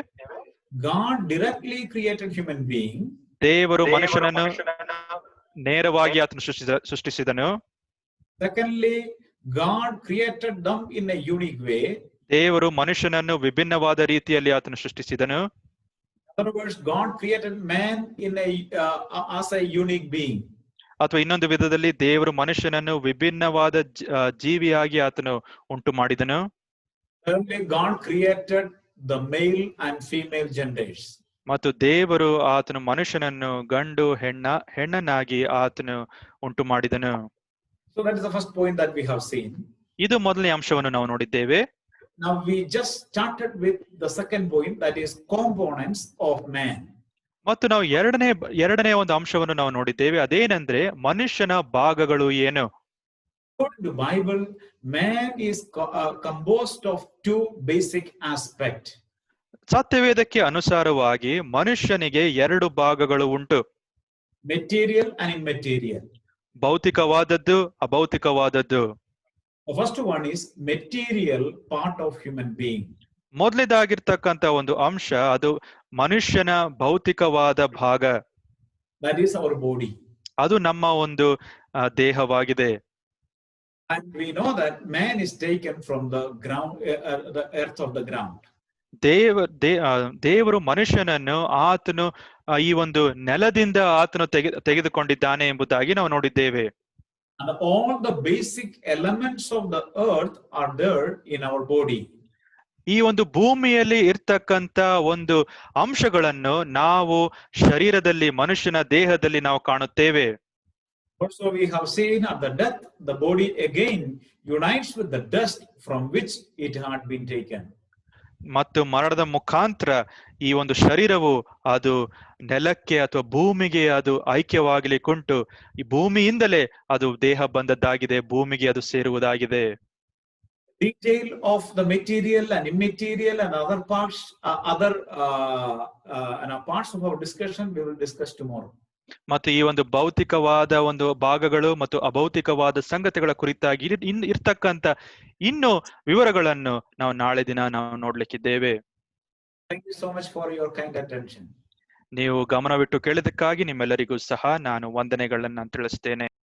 God directly created human being. ದೇವರು ಮನುಷ್ಯನನ್ನು ನೇರವಾಗಿ ಆತನು ಸೃಷ್ಟಿಸಿದನು. Secondly, God created them in a unique way. ದೇವರು ಮನುಷ್ಯನನ್ನು ವಿಭಿನ್ನವಾದ ರೀತಿಯಲ್ಲಿ ಆತನು ಸೃಷ್ಟಿಸಿದನು. In other words, God created man in as a unique being. ಅಥವಾ ಇನ್ನೊಂದು ವಿಧದಲ್ಲಿ ದೇವರು ಮನುಷ್ಯನನ್ನು ವಿಭಿನ್ನವಾದ ಜೀವಿಯಾಗಿ ಆತನು ಉಂಟು ಮಾಡಿದನು. Thirdly, God created the male and female genders. ಮತ್ತು ದೇವರು ಆತನು ಮನುಷ್ಯನನ್ನು ಗಂಡು ಹೆಣ್ಣನ್ನಾಗಿ ಆತನು ಉಂಟು ಮಾಡಿದನು. So that is the first point that we have seen. ಇದು ಮೊದಲನೇ ಅಂಶವನ್ನು ನಾವು ನೋಡಿದ್ದೇವೆ. Now we just started with the second point, that is components of man. ಮತ್ತು ನಾವು ಎರಡನೇ ಒಂದು ಅಂಶವನ್ನು ನಾವು ನೋಡಿದ್ದೇವೆ, ಅದೇನೆಂದ್ರೆ ಮನುಷ್ಯನ ಭಾಗಗಳು ಏನು. According to Bible, man is composed of two basic aspects. ಸತ್ಯವೇದಕ್ಕೆ ಅನುಸಾರವಾಗಿ ಮನುಷ್ಯನಿಗೆ ಎರಡು ಭಾಗಗಳು ಉಂಟು, material and immaterial. ಭೌತಿಕವಾದದ್ದು, ಅಭೌತಿಕವಾದದ್ದು. The first one is material part of human being. ಮೊದಲನೇದಾಗಿರ್ತಕ್ಕಂಥ ಒಂದು ಅಂಶ ಅದು ಮನುಷ್ಯನ ಭೌತಿಕವಾದ ಭಾಗ. That is our body. ಅದು ನಮ್ಮ ಒಂದು ದೇಹವಾಗಿದೆ. And we know that man is taken from the ground, the earth of the ground. ದೇವರು ಮನುಷ್ಯನನ್ನು ಆತನು ಈ ಒಂದು ನೆಲದಿಂದ ಆತನು ತೆಗೆದುಕೊಂಡಿದ್ದಾನೆ ಎಂಬುದಾಗಿ ನಾವು ನೋಡಿದ್ದೇವೆ. And all the basic elements of the earth are there in our body. ಈ ಒಂದು ಭೂಮಿಯಲ್ಲಿ ಇರ್ತಕ್ಕಂತ ಒಂದು ಅಂಶಗಳನ್ನು ನಾವು ಶರೀರದಲ್ಲಿ, ಮನುಷ್ಯನ ದೇಹದಲ್ಲಿ ನಾವು ಕಾಣುತ್ತೇವೆ. Also we have seen at the death, the body again unites with the dust from which it had been taken. ಮತ್ತು ಮರಣದ ಮುಖಾಂತರ ಈ ಒಂದು ಶರೀರವು ಅದು ನೆಲಕ್ಕೆ ಅಥವಾ ಭೂಮಿಗೆ ಅದು ಐಕ್ಯವಾಗಲಿಕ್ಕುಂಟು. ಈ ಭೂಮಿಯಿಂದಲೇ ಅದು ದೇಹ ಬಂದದ್ದಾಗಿದೆ, ಭೂಮಿಗೆ ಅದು ಸೇರುವುದಾಗಿದೆ. Detail of the material and immaterial and other parts, parts of our discussion we will discuss tomorrow. ಮತ್ತು ಈ ಒಂದು ಭೌತಿಕವಾದ ಒಂದು ಭಾಗಗಳು ಮತ್ತು ಅಭೌತಿಕವಾದ ಸಂಗತಿಗಳ ಕುರಿತಾಗಿ ಇರ್ತಕ್ಕಂತ ಇನ್ನು ವಿವರಗಳನ್ನು ನಾವು ನಾಳೆ ದಿನ ನಾವು ನೋಡ್ಲಿಕ್ಕಿದ್ದೇವೆ. Thank you so much for your kind attention. ನೀವು ಗಮನವಿಟ್ಟು ಕೇಳಿದಕ್ಕಾಗಿ ನಿಮ್ಮೆಲ್ಲರಿಗೂ ಸಹ ನಾನು ವಂದನೆಗಳನ್ನು ತಿಳಿಸ್ತೇನೆ.